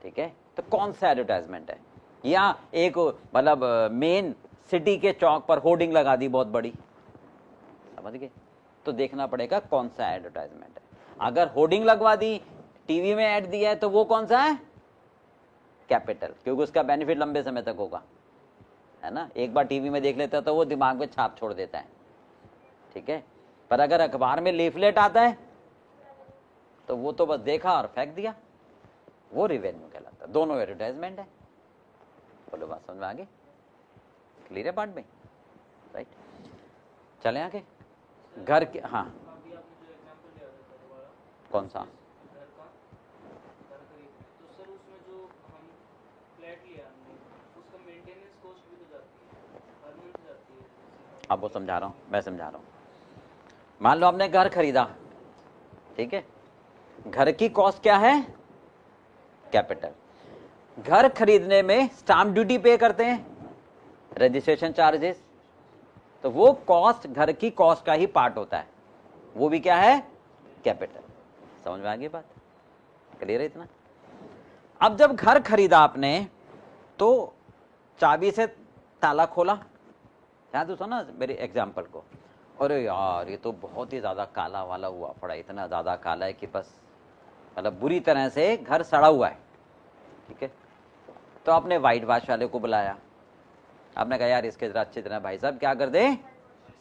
ठीक है। तो कौन सा एडवर्टाइजमेंट है? या एक मतलब मेन सिटी के चौक पर होर्डिंग लगा दी बहुत बड़ी, समझ गए? तो देखना पड़ेगा कौन सा एडवर्टाइजमेंट है। अगर होर्डिंग लगवा दी, टीवी में ऐड दिया है, तो वो कौन सा है? कैपिटल, क्योंकि उसका बेनिफिट लंबे समय तक होगा, है ना? एक बार टीवी में देख लेता है तो वो दिमाग में छाप छोड़ देता है, ठीक है। पर अगर अखबार में लीफलेट आता है तो वो तो बस देखा और फेंक दिया, वो रेवेन्यू कहलाता है। दोनों एडवर्टाइजमेंट है। बोलो बात समझ में आ गई? क्लियर है बात में? राइट, चले आगे। घर के, हाँ कौन सा? अब वो समझा रहा हूँ, मैं समझा रहा हूँ। मान लो आपने घर खरीदा, ठीक है, घर की कॉस्ट क्या है? कैपिटल। घर खरीदने में स्टाम्प ड्यूटी पे करते हैं, रजिस्ट्रेशन चार्जेस, तो वो कॉस्ट घर की कॉस्ट का ही पार्ट होता है, वो भी क्या है? कैपिटल। समझ में आ गई बात? क्लियर है इतना? अब जब घर खरीदा आपने, तो चाबी से ताला खोला, ध्यान तो सुना मेरे एग्जाम्पल को। अरे यार ये तो बहुत ही ज्यादा काला वाला हुआ पड़ा, इतना ज्यादा काला है कि बस मतलब बुरी तरह से घर सड़ा हुआ है, ठीक है। तो आपने वाइट वॉश वाले को बुलाया, आपने कहा यार इसके जरा अच्छी तरह भाई साहब क्या कर दे,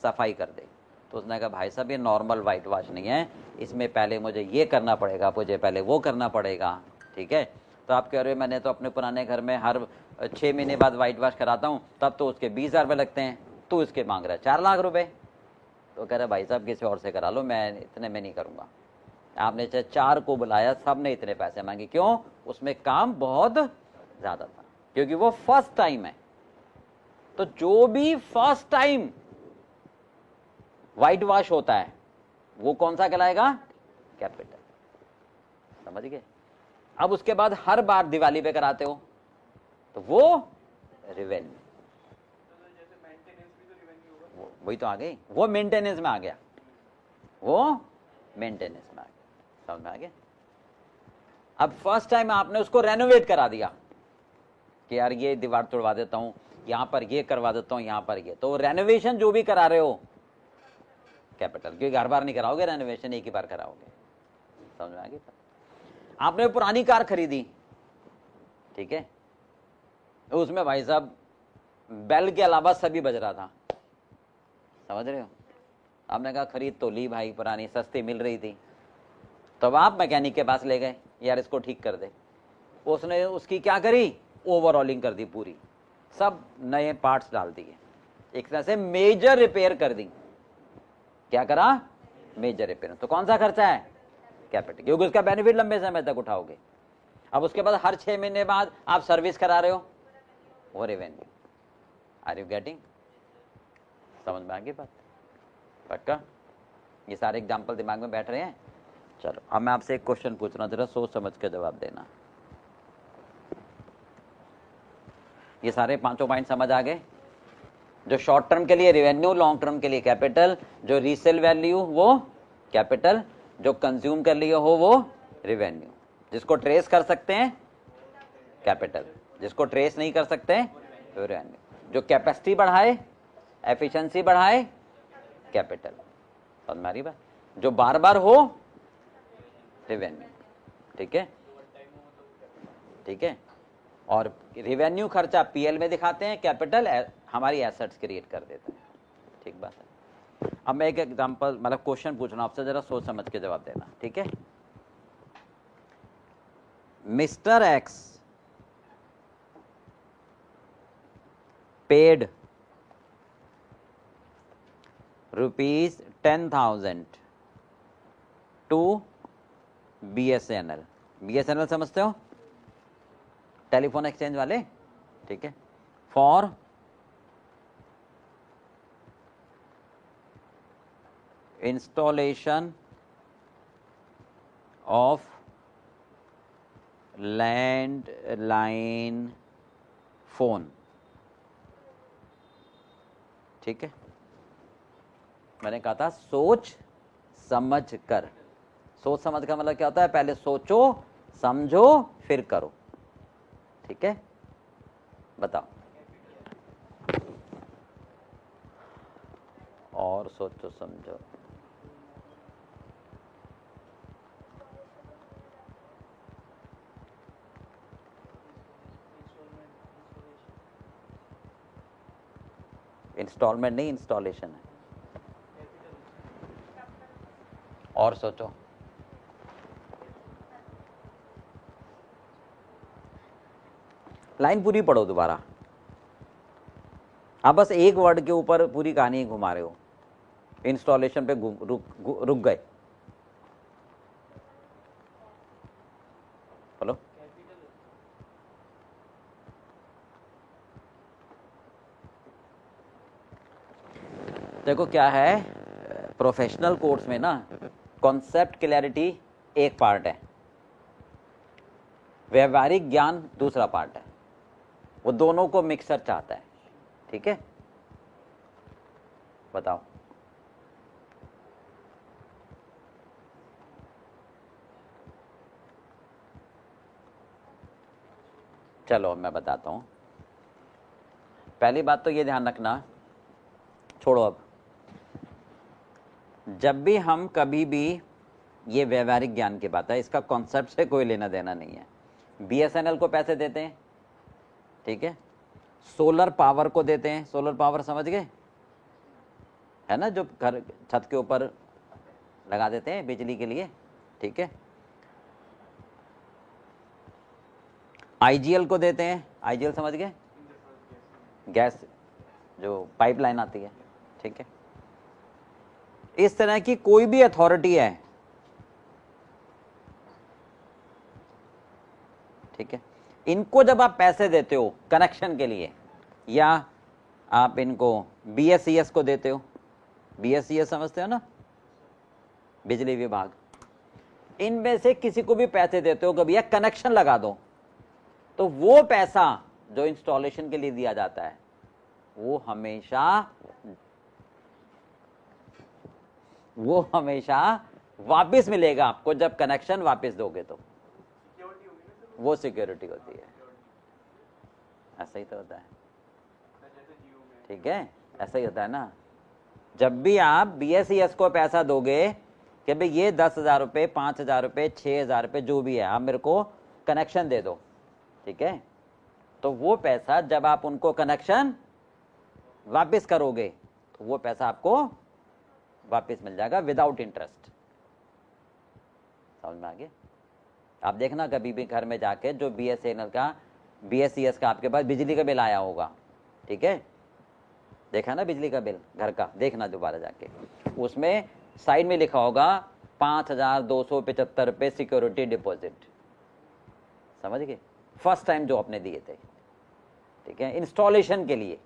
सफाई कर दे। तो उसने कहा भाई साहब ये नॉर्मल वाइट वॉश नहीं है, इसमें पहले मुझे ये करना पड़ेगा, मुझे पहले वो करना पड़ेगा, ठीक है। तो आप कह रहे हो मैंने तो अपने पुराने घर में हर 6 महीने बाद वाइट वॉश कराता हूँ, तब तो उसके 20,000 रुपये लगते हैं, तो इसके मांग रहा है 4 लाख रुपए। तो कह रहा भाई साहब किसी और से करा लो, मैं इतने में नहीं करूँगा। आपने चाहे 4 को बुलाया, सब ने इतने पैसे मांगे, क्यों? उसमें काम बहुत ज़्यादा था, क्योंकि वो फर्स्ट टाइम है। तो जो भी फर्स्ट टाइम व्हाइट वॉश होता है वो कौन सा कहलाएगा? कैपिटल। समझ गए? अब उसके बाद हर बार दिवाली पे कराते हो तो वो रेवेन्यू, वही तो आ गई, वो मेंटेनेंस में आ गया, वो मेंटेनेंस में आ गया। समझ में आ गया? अब फर्स्ट टाइम आपने उसको रेनोवेट करा दिया कि यार ये दीवार तोड़वा देता हूं, यहां पर ये करवा देता हूं, यहां पर ये, तो रेनोवेशन जो भी करा रहे हो कैपिटल, क्योंकि हर बार नहीं कराओगे रेनोवेशन, एक ही बार कराओगे। समझ में आ गया? आपने पुरानी कार खरीदी, ठीक है, तो उसमें भाई साहब बेल के अलावा सभी बज रहा था, समझ रहे हो? आपने कहा खरीद तो ली भाई, पुरानी सस्ती मिल रही थी, तब आप मैकेनिक के पास ले गए, यार इसको ठीक कर दे। उसने उसकी क्या करी? ओवरऑलिंग कर दी पूरी, सब नए पार्ट्स डाल दिए, एक तरह से मेजर रिपेयर कर दी। क्या करा? Major repair. तो कौन सा खर्चा है? कैपिटल, क्योंकि उसका बेनिफिट लंबे समय तक उठाओगे। अब उसके बाद हर 6 महीने बाद आप सर्विस करा रहे हो, वो रेवेन्यू। Are you getting? समझ में आ गई बात? पक्का? ये सारे एग्जाम्पल दिमाग में बैठ रहे हैं? चलो अब मैं आपसे एक क्वेश्चन पूछ रहा हूँ, जरा सोच समझ के जवाब देना। ये सारे पांचों पॉइंट समझ आ गए? जो शॉर्ट टर्म के लिए रेवेन्यू, लॉन्ग टर्म के लिए कैपिटल, जो रीसेल वैल्यू वो कैपिटल, जो कंज्यूम कर लिए हो वो रेवेन्यू। जिसको ट्रेस कर सकते हैं कैपिटल, जिसको ट्रेस नहीं कर सकते रेवेन्यू। जो कैपेसिटी बढ़ाए, एफिशिएंसी बढ़ाए, कैपिटल। समझ में आ रही बात? जो बार बार हो रेवेन्यू। ठीक है, ठीक है। और रेवेन्यू खर्चा पीएल में दिखाते हैं, कैपिटल हमारी एसेट्स क्रिएट कर देते हैं। ठीक बात है। अब मैं एक एग्जांपल मतलब क्वेश्चन पूछ रहा हूं आपसे, जरा सोच समझ के जवाब देना। ठीक है? Mister X paid ₹10,000 to BSNL। BSNL समझते हो? टेलीफोन एक्सचेंज वाले। ठीक है? For installation of landline phone. ठीक है? मैंने कहा था सोच समझ कर। सोच समझ कर मतलब क्या होता है? पहले सोचो, समझो, फिर करो। ठीक है? बताओ। और सोचो समझो। इंस्टॉलमेंट नहीं, इंस्टॉलेशन है। और सोचो। लाइन पूरी पढ़ो दोबारा। आप बस एक वर्ड के ऊपर पूरी कहानी घुमा रहे हो। इंस्टॉलेशन पे रुक गए। बोलो। देखो क्या है, प्रोफेशनल कोर्स में ना कॉन्सेप्ट क्लैरिटी एक पार्ट है, व्यवहारिक ज्ञान दूसरा पार्ट है। वो दोनों को मिक्सर चाहता है। ठीक है? बताओ। चलो मैं बताता हूं। पहली बात तो ये ध्यान रखना, छोड़ो अब। जब भी हम कभी भी, ये व्यवहारिक ज्ञान की बात है, इसका कॉन्सेप्ट से कोई लेना देना नहीं है। BSNL को पैसे देते हैं, ठीक है? सोलर पावर को देते हैं। सोलर पावर समझ गए? है ना, जो घर छत के ऊपर लगा देते हैं बिजली के लिए। ठीक है? IGL को देते हैं। IGL समझ गए? गैस जो पाइपलाइन आती है। ठीक है? इस तरह की कोई भी अथॉरिटी है, ठीक है, इनको जब आप पैसे देते हो कनेक्शन के लिए, या आप इनको BSES को देते हो, BSES समझते हो ना, बिजली विभाग, इनमें से किसी को भी पैसे देते हो, कभी कनेक्शन लगा दो, तो वो पैसा जो इंस्टॉलेशन के लिए दिया जाता है वो हमेशा वापस मिलेगा आपको जब कनेक्शन वापस दोगे तो। वो सिक्योरिटी होती है। ऐसा ही तो होता है। ठीक है? ऐसा ही होता है ना। जब भी आप BSES को पैसा दोगे कि भाई ये 10,000 रुपये, 5,000 रुपये, 6,000 रुपये जो भी है, आप मेरे को कनेक्शन दे दो। ठीक है? तो वो पैसा जब आप उनको कनेक्शन वापस करोगे तो वो पैसा आपको वापस मिल जाएगा विदाउट इंटरेस्ट। समझ में आ गया? आप देखना कभी भी घर में जाके, जो BSNL का, BSES का आपके पास बिजली का बिल आया होगा, ठीक है, देखा ना बिजली का बिल घर का, देखना दोबारा जाके, उसमें साइड में लिखा होगा 5,275 रुपये सिक्योरिटी डिपॉजिट, समझ गए, फर्स्ट टाइम जो आपने दिए थे, ठीक है, इंस्टॉलेशन के लिए।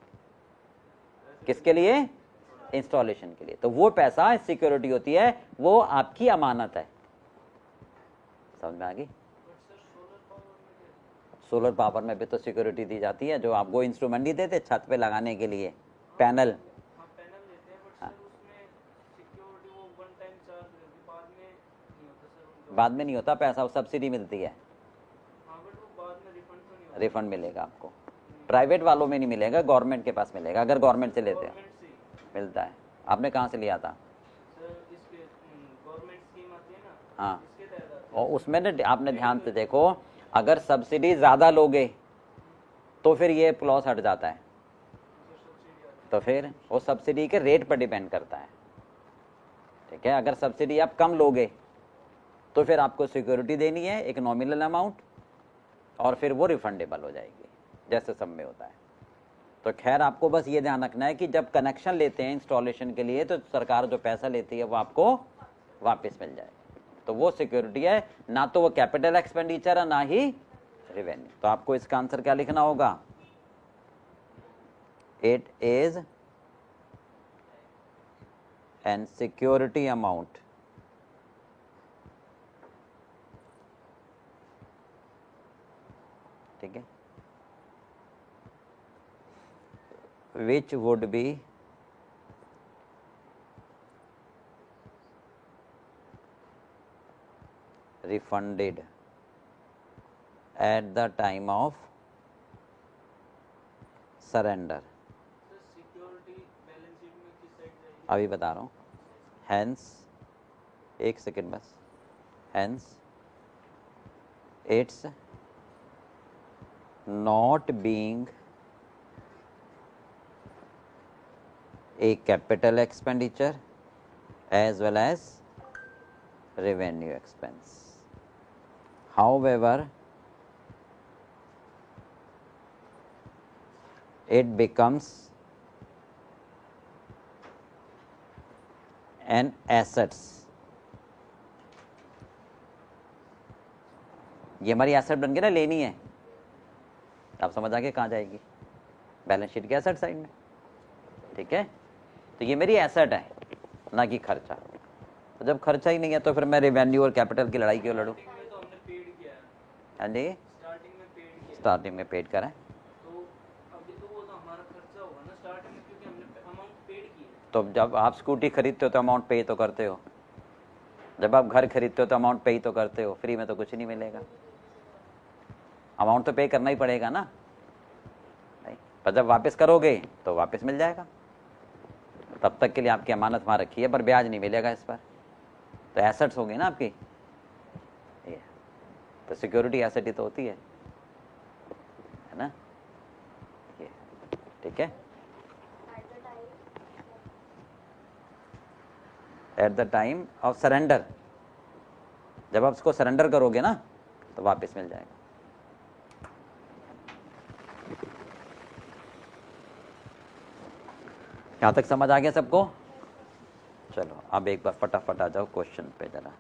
किसके लिए? इंस्टॉलेशन के लिए। तो वो पैसा सिक्योरिटी होती है, वो आपकी अमानत है। समझ में आ गई? सोलर पावर में भी तो सिक्योरिटी दी जाती है, जो आपको इंस्ट्रूमेंट नहीं देते छत पे लगाने के लिए, पैनल। बाद में नहीं होता पैसा, वो सब्सिडी मिलती है, रिफंड मिलेगा आपको। प्राइवेट वालों में नहीं मिलेगा, गवर्नमेंट के पास मिलेगा, अगर गवर्नमेंट से लेते हो मिलता है। आपने कहाँ से लिया था? हाँ, और उसमें ना आपने ध्यान से देखो, अगर सब्सिडी ज़्यादा लोगे तो फिर ये क्लॉज हट जाता है, तो फिर वो सब्सिडी के रेट पर डिपेंड करता है, ठीक है। अगर सब्सिडी आप कम लोगे तो फिर आपको सिक्योरिटी देनी है एक नॉमिनल अमाउंट, और फिर वो रिफंडेबल हो जाएगी, जैसे सब में होता है। तो खैर आपको बस ये ध्यान रखना है कि जब कनेक्शन लेते हैं इंस्टॉलेशन के लिए, तो सरकार जो पैसा लेती है वो आपको वापस मिल जाएगा। तो वो सिक्योरिटी है, ना तो वो कैपिटल एक्सपेंडिचर है, ना ही रेवेन्यू। तो आपको इसका आंसर क्या लिखना होगा? It is an security amount ठीक है, which would be refunded at the time of surrender। अभी बता रहा हूँ। Hence, एक सेकेंड बस, hence it's not being a capital expenditure as well as revenue expense. However, it becomes an assets। ये हमारी एसेट बन गई ना, लेनी है। आप समझ आ गए कहाँ जाएगी? बैलेंस शीट के एसेट साइड में, ठीक है। तो ये मेरी एसेट है, ना कि खर्चा। तो जब खर्चा ही नहीं है तो फिर मैं रेवेन्यू और कैपिटल की लड़ाई क्यों लड़ूं? हाँ जी, स्टार्टिंग में पेड करें तो जब आप स्कूटी खरीदते हो तो अमाउंट पे तो करते हो, जब आप घर खरीदते हो तो अमाउंट पे तो करते हो, फ्री में तो कुछ नहीं मिलेगा, अमाउंट तो पे करना ही पड़ेगा ना, नहीं? पर जब वापस करोगे तो वापस मिल जाएगा, तब तक के लिए आपकी अमानत वहाँ रखी है, पर ब्याज नहीं मिलेगा इस पर। तो एसेट्स होगी ना आपकी, ये तो सिक्योरिटी एसेट ही तो होती है ना, ये ठीक है। At the time of surrender, जब आप उसको सरेंडर करोगे ना तो वापस मिल जाएगा। यहाँ तक समझ आ गया सबको? चलो अब एक बार फटाफट आ जाओ क्वेश्चन पे जरा।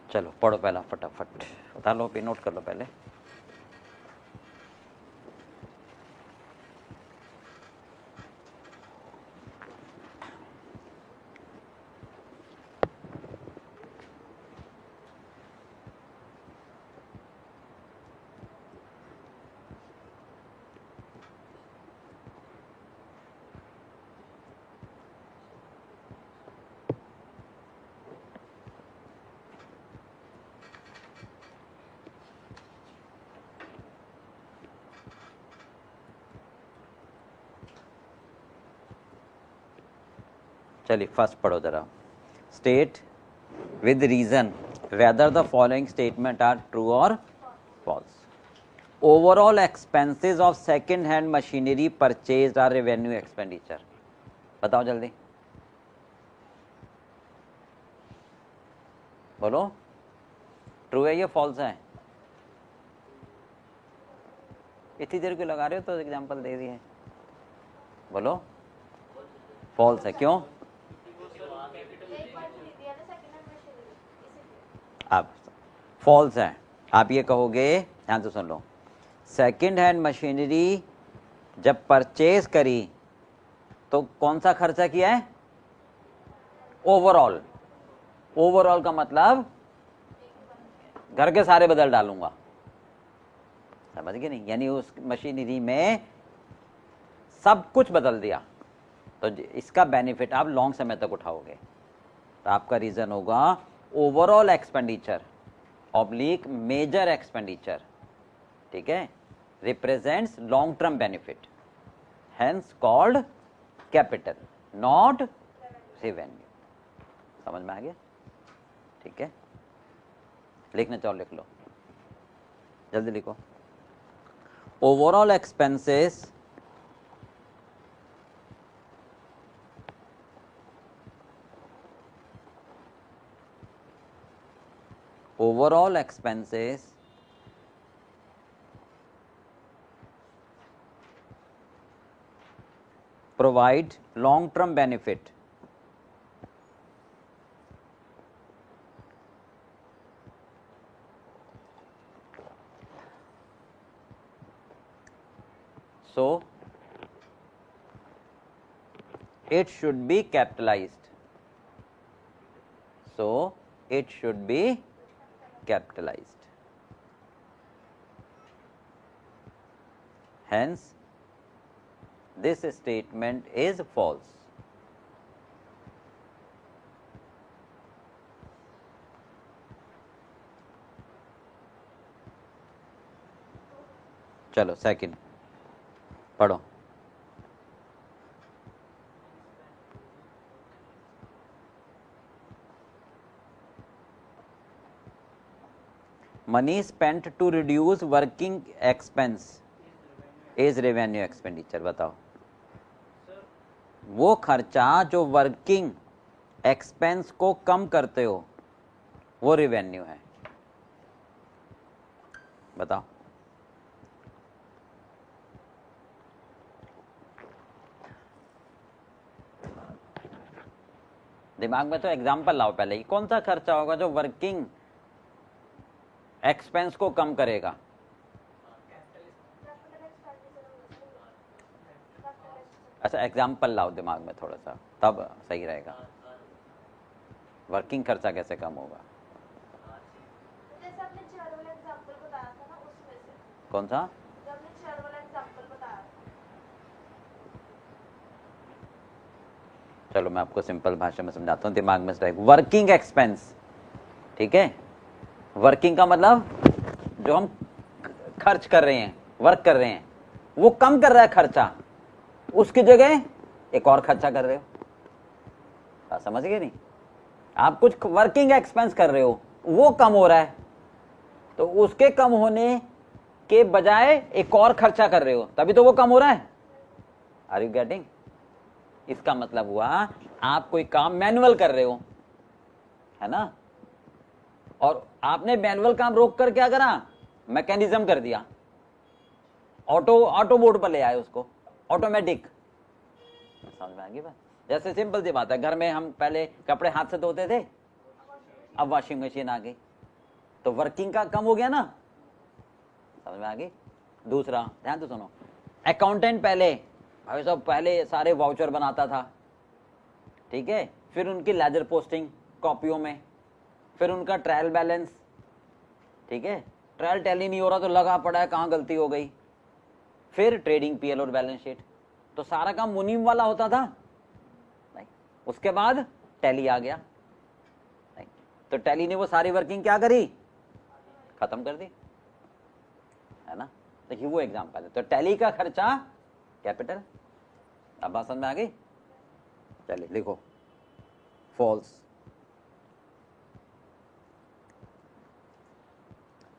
चलो पढ़ो पहला फटाफट, बता लो, पे नोट कर लो पहले। चलिए फर्स्ट पढ़ो जरा। State with reason whether the following statement are true और false. Overall expenses of second hand machinery purchase are revenue expenditure. बताओ जल्दी, बोलो ट्रू है या फॉल्स है? इतनी देर क्यों लगा रहे हो, तो एग्जांपल दे दिए, बोलो फॉल्स है। क्यों? आप फॉल्स है, आप ये कहोगे, ध्यान से सुन लो, सेकंड हैंड मशीनरी जब परचेज करी तो कौन सा खर्चा किया है? ओवरऑल। ओवरऑल का मतलब घर के सारे बदल डालूंगा, समझ गए नहीं? यानी उस मशीनरी में सब कुछ बदल दिया, तो इसका बेनिफिट आप लॉन्ग समय तक उठाओगे। तो आपका रीजन होगा overall expenditure oblique major expenditure, ठीक है, represents long term benefit, hence called capital not revenue. समझ में आ गया? ठीक है, लिखना चाहो लिख लो, जल्दी लिखो। Overall expenses provide long term benefit so it should be capitalized, so it should be capitalized, hence this statement is false. चलो सेकंड पढ़ो। Money spent to reduce working expense is revenue expenditure. बताओ, वो खर्चा जो वर्किंग एक्सपेंस को कम करते हो वो रेवेन्यू है। बताओ, दिमाग में तो एग्जाम्पल लाओ पहले ही, कौन सा खर्चा होगा जो वर्किंग एक्सपेंस को कम करेगा? अच्छा एग्जाम्पल लाओ दिमाग में थोड़ा सा, तब सही रहेगा। वर्किंग खर्चा कैसे कम होगा?
जैसे आपने चेयर वाला एग्जांपल बताया था ना, उसमें से।
कौन सा?
जब आपने चेयर वाला एग्जांपल बताया था।
चलो मैं आपको सिंपल भाषा में समझाता हूँ, दिमाग में रहेगा। वर्किंग एक्सपेंस, ठीक है, वर्किंग का मतलब जो हम खर्च कर रहे हैं, वर्क कर रहे हैं, वो कम कर रहा है खर्चा, उसकी जगह एक और खर्चा कर रहे हो। बात समझ गए नहीं? आप कुछ वर्किंग एक्सपेंस कर रहे हो, वो कम हो रहा है, तो उसके कम होने के बजाय एक और खर्चा कर रहे हो, तभी तो वो कम हो रहा है। Are you getting? इसका मतलब हुआ आप कोई काम मैनुअल कर रहे हो, है ना, और आपने मैनुअल काम रोक कर क्या करा? मैकेनिज्म कर दिया, ऑटो बोर्ड पर ले आए उसको, ऑटोमेटिक। समझ में आ गई बात? जैसे सिंपल सी बात है, घर में हम पहले कपड़े हाथ से धोते थे, अब वॉशिंग मशीन आ गई, तो वर्किंग का कम हो गया ना। समझ में आ गई? दूसरा ध्यान तो सुनो, अकाउंटेंट पहले भाई साहब पहले सारे वाउचर बनाता था, ठीक है, फिर उनकी लेजर पोस्टिंग कॉपियों में, फिर उनका ट्रायल बैलेंस, ठीक है, ट्रायल टैली नहीं हो रहा तो लगा पड़ा है कहाँ गलती हो गई, फिर ट्रेडिंग पीएल और बैलेंस शीट, तो सारा काम मुनीम वाला होता था नहीं। उसके बाद टैली आ गया नहीं, तो टैली ने वो सारी वर्किंग क्या करी? खत्म कर दी, है ना। देखिए वो एग्जांपल है, तो टैली का खर्चा कैपिटल। अब बात समझ में आ गई? चलिए लिखो false.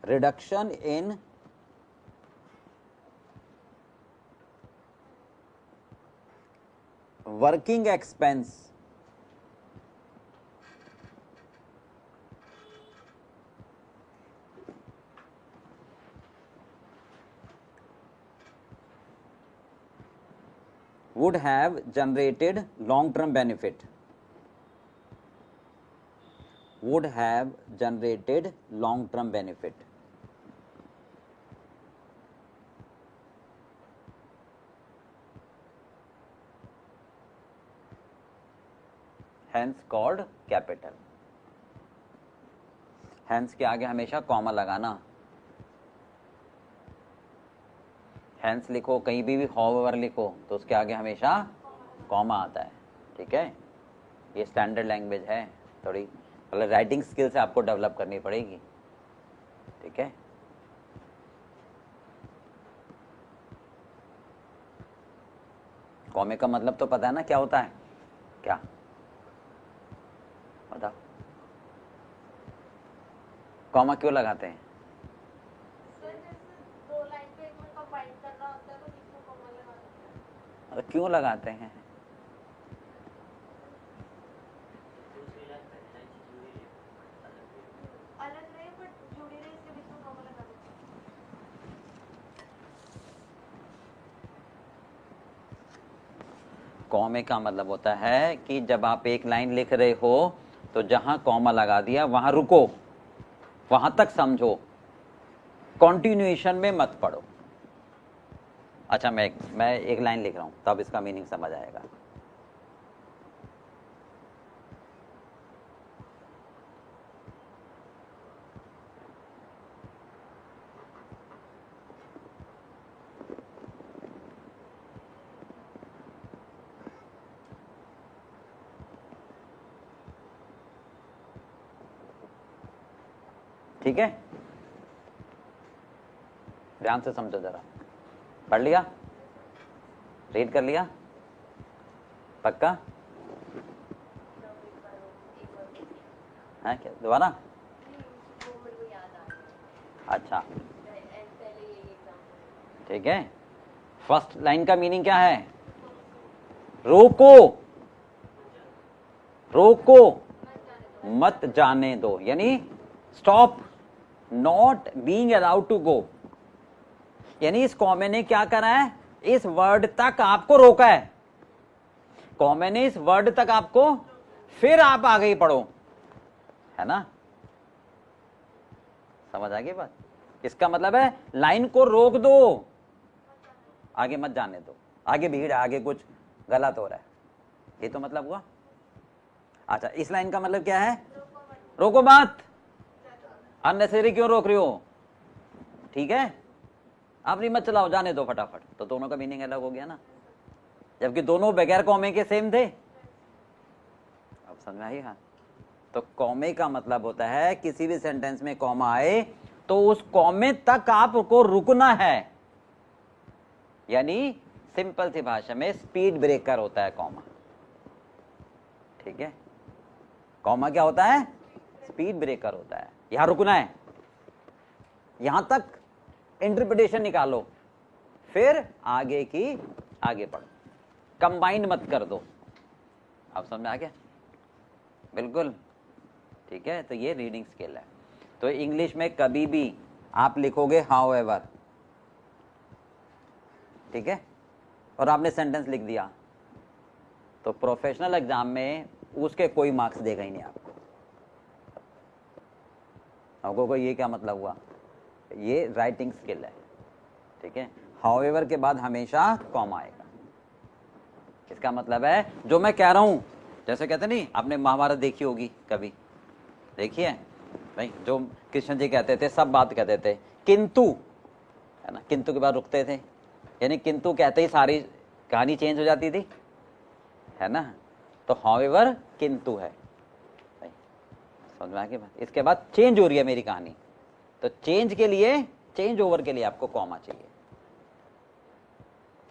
Reduction in working expense would have generated long term benefit, would have generated long term benefit. Hence called capital. Hence के आगे हमेशा कॉमा लगाना. Hence लिखो, कहीं भी however लिखो तो उसके आगे हमेशा कॉमा आता है. ठीक है, ये स्टैंडर्ड लैंग्वेज है, थोड़ी मतलब राइटिंग स्किल से आपको डेवलप करनी पड़ेगी. ठीक है, कॉमे का मतलब तो पता है ना क्या होता है, क्या बताओ, कॉमा क्यों लगाते हैं?
सर जैसे दो लाइन पे एक में कंबाइन करना होता है तो बीच में कॉमा लगा देते हैं.
क्यों लगाते हैं?
अलग रहे बट जुड़ी रहे, इसके बीच में कॉमा लगा देते हैं.
कॉमे का मतलब होता है कि जब आप एक लाइन लिख रहे हो तो जहां कॉमा लगा दिया वहां रुको, वहां तक समझो, कॉन्टिन्यूएशन में मत पढ़ो. अच्छा, मैं एक लाइन लिख रहा हूं तब इसका मीनिंग समझ आएगा. ठीक है, ध्यान से समझो जरा. पढ़ लिया, रीड कर लिया, पक्का है क्या? दोबारा? अच्छा, ठीक है. फर्स्ट लाइन का मीनिंग क्या है? रोको, रोको, मत जाने दो, यानी stop not being allowed to go. यानी इस कॉमे ने क्या करा है? इस वर्ड तक आपको रोका है. कॉमे ने इस वर्ड तक आपको, फिर आप आगे ही पढ़ो, है ना? समझ आ गई बात? इसका मतलब है लाइन को रोक दो, आगे मत जाने दो, आगे भीड़ है, आगे कुछ गलत हो रहा है, ये तो मतलब हुआ. अच्छा, इस लाइन का मतलब क्या है? रोको मत. अननेसेसरी क्यों रोक रही हो? ठीक है, आप नहीं मत चलाओ, जाने दो फटाफट. तो दोनों का मीनिंग अलग हो गया ना, जबकि दोनों बगैर कॉमे के सेम थे. अब समझ में आई? हाँ, तो कॉमे का मतलब होता है किसी भी सेंटेंस में कॉमा आए तो उस कॉमे तक आपको रुकना है. यानी सिंपल सी भाषा में स्पीड ब्रेकर होता है कॉमा. ठीक है, कॉमा क्या होता है? स्पीड ब्रेकर होता है. यहां रुकना है, यहां तक इंटरप्रिटेशन निकालो, फिर आगे की आगे पढ़ो, कंबाइन मत कर दो. अब समझ में आ गया? बिल्कुल ठीक है. तो ये रीडिंग स्किल है. तो इंग्लिश में कभी भी आप लिखोगे हाउएवर, ठीक है, और आपने सेंटेंस लिख दिया तो प्रोफेशनल एग्जाम में उसके कोई मार्क्स देगा ही नहीं आपको. आपको ये क्या मतलब हुआ? ये राइटिंग स्किल है. ठीक है, हाउएवर के बाद हमेशा कॉमा आएगा. इसका मतलब है जो मैं कह रहा हूं, जैसे कहते नहीं, आपने महाभारत देखी होगी, कभी देखी है भाई? जो कृष्ण जी कहते थे, सब बात कहते थे किंतु, है ना, किंतु के बाद रुकते थे, यानी किंतु कहते ही सारी कहानी चेंज हो जाती थी, है ना? तो हाउएवर किंतु है भाई. समझ में आ गई बात? इसके बाद चेंज हो रही है मेरी कहानी, तो चेंज के लिए, चेंज ओवर के लिए आपको कॉमा चाहिए.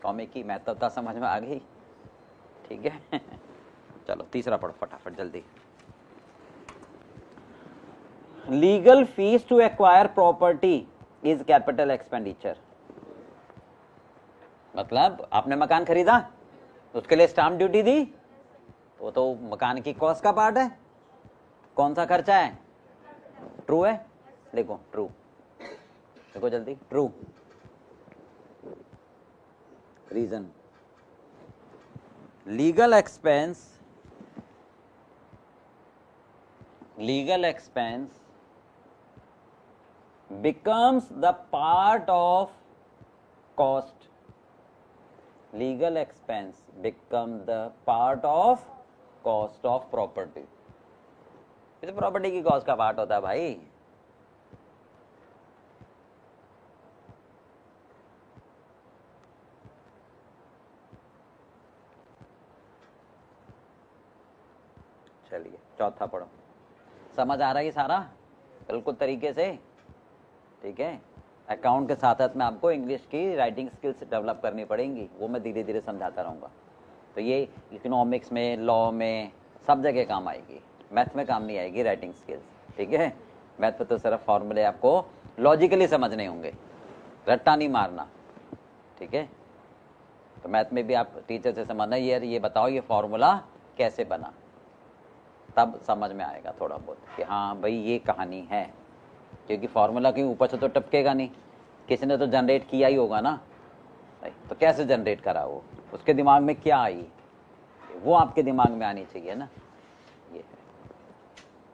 कॉमे की महत्वता समझ में आ गई? ठीक है. चलो तीसरा पढ़ो फटाफट जल्दी. Legal fees to acquire property is capital expenditure. मतलब आपने मकान खरीदा, उसके लिए स्टाम्प ड्यूटी दी, वो तो मकान की कॉस्ट का पार्ट है। कौन सा खर्चा है? ट्रू है, देखो ट्रू, देखो जल्दी, true. Reason, legal expense becomes the part of cost. Legal expense becomes the part of cost of property. ये तो प्रॉपर्टी की कॉस्ट का पार्ट होता है भाई। चलिए चौथा पढ़ो। समझ आ रहा है ये सारा बिल्कुल तरीके से? ठीक है। अकाउंट के साथ साथ में आपको इंग्लिश की राइटिंग स्किल्स डेवलप करनी पड़ेंगी, वो मैं धीरे धीरे समझाता रहूँगा। तो ये इकोनॉमिक्स में, लॉ में, सब जगह काम आएगी, मैथ में काम नहीं आएगी राइटिंग स्किल्स। ठीक है। मैथ पे तो सिर्फ फॉर्मूले आपको लॉजिकली समझने होंगे, रट्टा नहीं मारना। ठीक है। तो मैथ में भी आप टीचर से समझना, ये बताओ ये फॉर्मूला कैसे बना, तब समझ में आएगा थोड़ा बहुत कि हाँ भाई ये कहानी है। क्योंकि फार्मूला के ऊपर से तो टपकेगा नहीं, किसी ने तो जनरेट किया ही होगा ना। तो कैसे जनरेट करा, वो उसके दिमाग में क्या आई, वो आपके दिमाग में आनी चाहिए ना। ये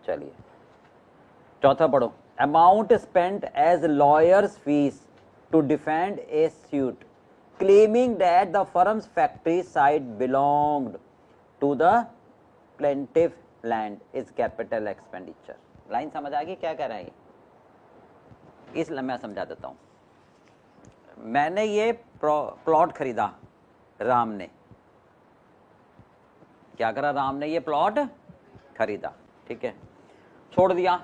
चलिए चौथा पढ़ो। Amount spent as lawyers fees to defend a suit claiming that the firm's factory site belonged to the plaintiff land is capital expenditure. Line समझ आ गई क्या कह रहा है? इसलिए मैं समझा देता हूं। मैंने ये प्लॉट खरीदा, राम ने क्या करा, राम ने ये प्लॉट खरीदा, ठीक है, छोड़ दिया,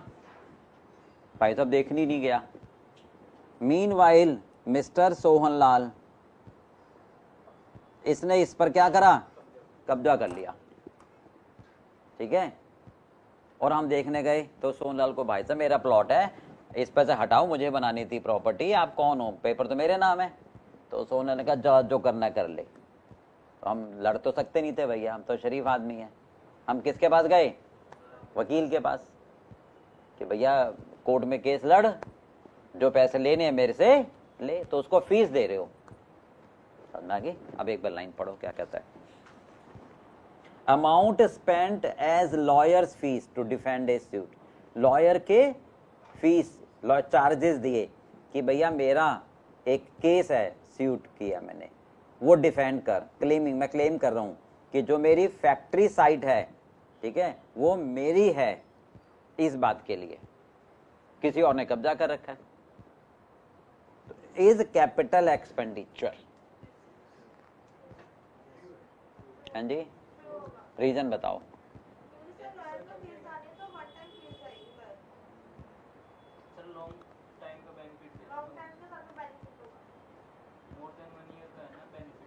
भाई साहब देखने नहीं गया। मीनवाइल मिस्टर सोहनलाल, इसने इस पर क्या करा, कब्जा कर लिया। ठीक है। और हम देखने गए तो सोहनलाल को, भाई साहब मेरा प्लॉट है, इस पर से हटाओ, मुझे बनानी थी प्रॉपर्टी, आप कौन हो, पेपर तो मेरे नाम है। तो सोहनलाल ने कहा जो करना कर ले। तो हम लड़ तो सकते नहीं थे भैया, हम तो शरीफ आदमी हैं। हम किसके पास गए? वकील के पास, कि भैया कोर्ट में केस लड़, जो पैसे लेने हैं मेरे से ले, तो उसको फीस दे रहे हो। समझ आ गई? अब एक बार लाइन पढ़ो क्या कहता है। Amount spent as lawyers fees to defend a suit, lawyer के फीस, चार्जेस दिए कि भैया मेरा एक केस है, सूट किया मैंने, वो डिफेंड कर, क्लेमिंग, मैं क्लेम कर रहा हूं कि जो मेरी फैक्ट्री साइट है, ठीक है, वो मेरी है, इस बात के लिए किसी और ने कब्जा कर रखा है। Is capital expenditure. हाँ जी, रीजन बताओ।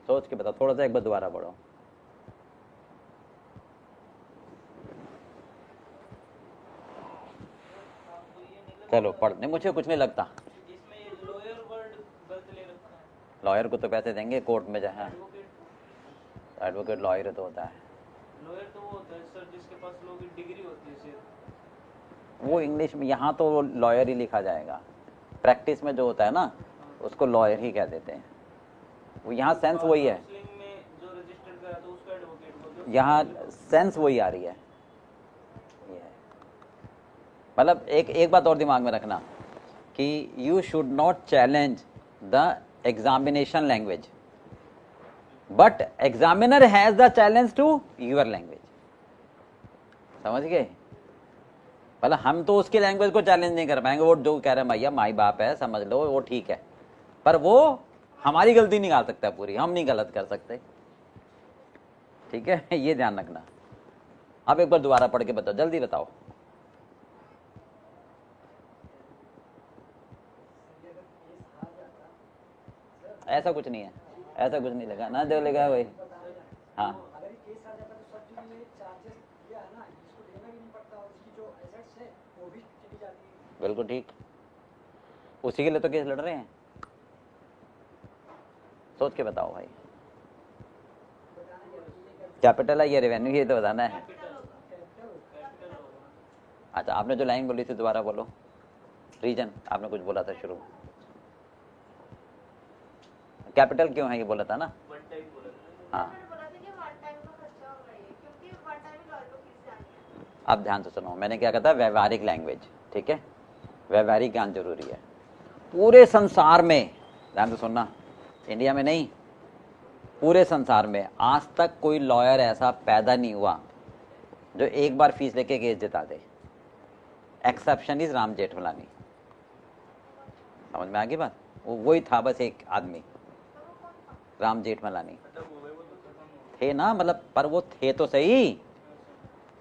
सोच के बताओ, थोड़ा सा एक बार दोबारा पढ़ो। चलो पढ़, नहीं मुझे कुछ नहीं लगता। लॉयर को तो पैसे देंगे कोर्ट में, जहाँ एडवोकेट लॉयर तो होता है।
लॉयर तो वो होता है सर जिसके पास लॉ की डिग्री होती है सिर्फ।
वो इंग्लिश में, यहाँ तो लॉयर ही लिखा जाएगा, प्रैक्टिस में जो होता है ना उसको लॉयर ही कह देते हैं। वो यहाँ सेंस वही है, यहाँ सेंस वही आ रही है। मतलब एक बात और दिमाग में रखना कि you should not challenge the examination language, but examiner has the challenge to your language. समझ गए? मतलब हम तो उसकी लैंग्वेज को चैलेंज नहीं कर पाएंगे, वो जो कह रहे हैं भैया माई बाप है समझ लो, वो ठीक है, पर वो हमारी गलती निकाल सकता है पूरी, हम नहीं गलत कर सकते। ठीक है, ये ध्यान रखना। अब एक बार दोबारा पढ़ के बताओ, जल्दी बताओ। ऐसा कुछ नहीं है, ऐसा कुछ नहीं लगा ना, जो लगा वही। हाँ बिल्कुल ठीक, उसी के लिए तो केस लड़ रहे हैं। सोच के बताओ भाई। कैपिटल है ये रेवेन्यू, ये तो बताना है।
कैपिटल होगा।
अच्छा, आपने जो लाइन बोली थी दोबारा बोलो, रीजन आपने कुछ बोला था शुरू, कैपिटल क्यों है ये बोला था ना।
वन टाइम बोला था।
हाँ,
मैंने बोला था कि वन टाइम का खर्चा होगा ये, क्योंकि वन टाइम ही लॉयर को फीस जानी है।
अब ध्यान से सुनो, मैंने क्या कहा था, व्यवहारिक लैंग्वेज, ठीक है, व्यवहारिक ज्ञान जरूरी है पूरे संसार में। ध्यान से सुनना, इंडिया में नहीं, पूरे संसार में आज तक कोई लॉयर ऐसा पैदा नहीं हुआ जो एक बार फीस लेके केस जिता दे। Exception is Ram Jethmalani. समझ में आ गई बात, वो वही था बस एक आदमी, राम जेठमलानी थे ना, मतलब पर वो थे तो सही,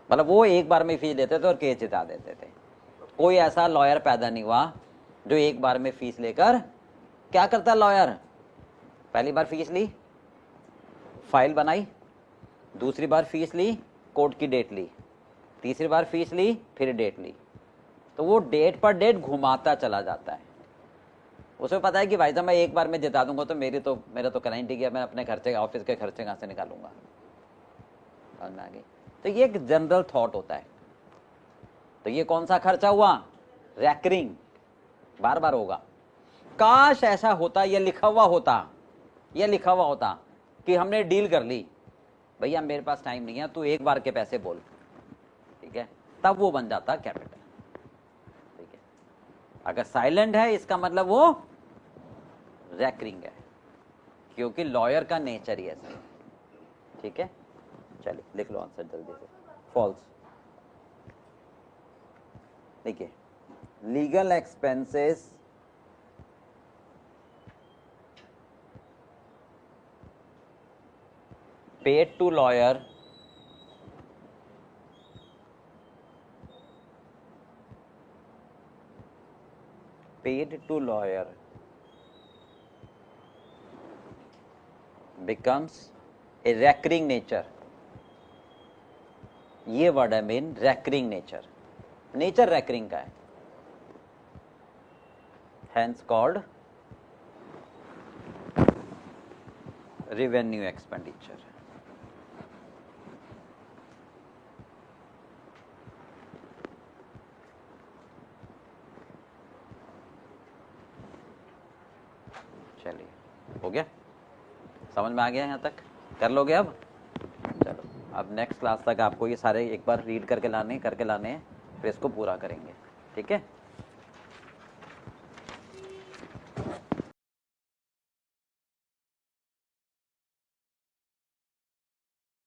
मतलब वो एक बार में फीस लेते थे और केस जिता देते थे। कोई ऐसा लॉयर पैदा नहीं हुआ जो एक बार में फीस लेकर क्या करता लॉयर, पहली बार फीस ली, फाइल बनाई, दूसरी बार फीस ली, कोर्ट की डेट ली, तीसरी बार फीस ली, फिर डेट ली, तो वो डेट पर डेट घुमाता चला जाता है। उसे पता है कि भाई साहब मैं एक बार में जिता दूंगा तो मेरा तो क्लाइंट ही गया, मैं अपने खर्चे, ऑफिस के खर्चे कहाँ से निकालूंगा। समझ में आ गई। तो ये एक जनरल थॉट होता है। तो ये कौन सा खर्चा हुआ, रैकरिंग, बार बार होगा। काश ऐसा होता, ये लिखा हुआ होता कि हमने डील कर ली, भैया मेरे पास टाइम नहीं है, तू एक बार के पैसे बोल, ठीक है, तब वो बन जाता कैपिटल, ठीक है। अगर साइलेंट है इसका मतलब वो रैकरिंग है, क्योंकि लॉयर का नेचर ही ऐसा है, ठीक है। चलिए लिख लो आंसर जल्दी से, फॉल्स। देखिए, legal expenses paid to lawyer becomes a recurring nature। ये वर्ड है main, recurring nature, nature recurring का है, hence called revenue expenditure। चलिए, हो गया, समझ में आ गया, यहाँ तक कर लोगे अब। चलो, अब नेक्स्ट क्लास तक आपको ये सारे एक बार रीड करके लाने हैं, फिर इसको पूरा करेंगे, ठीक है।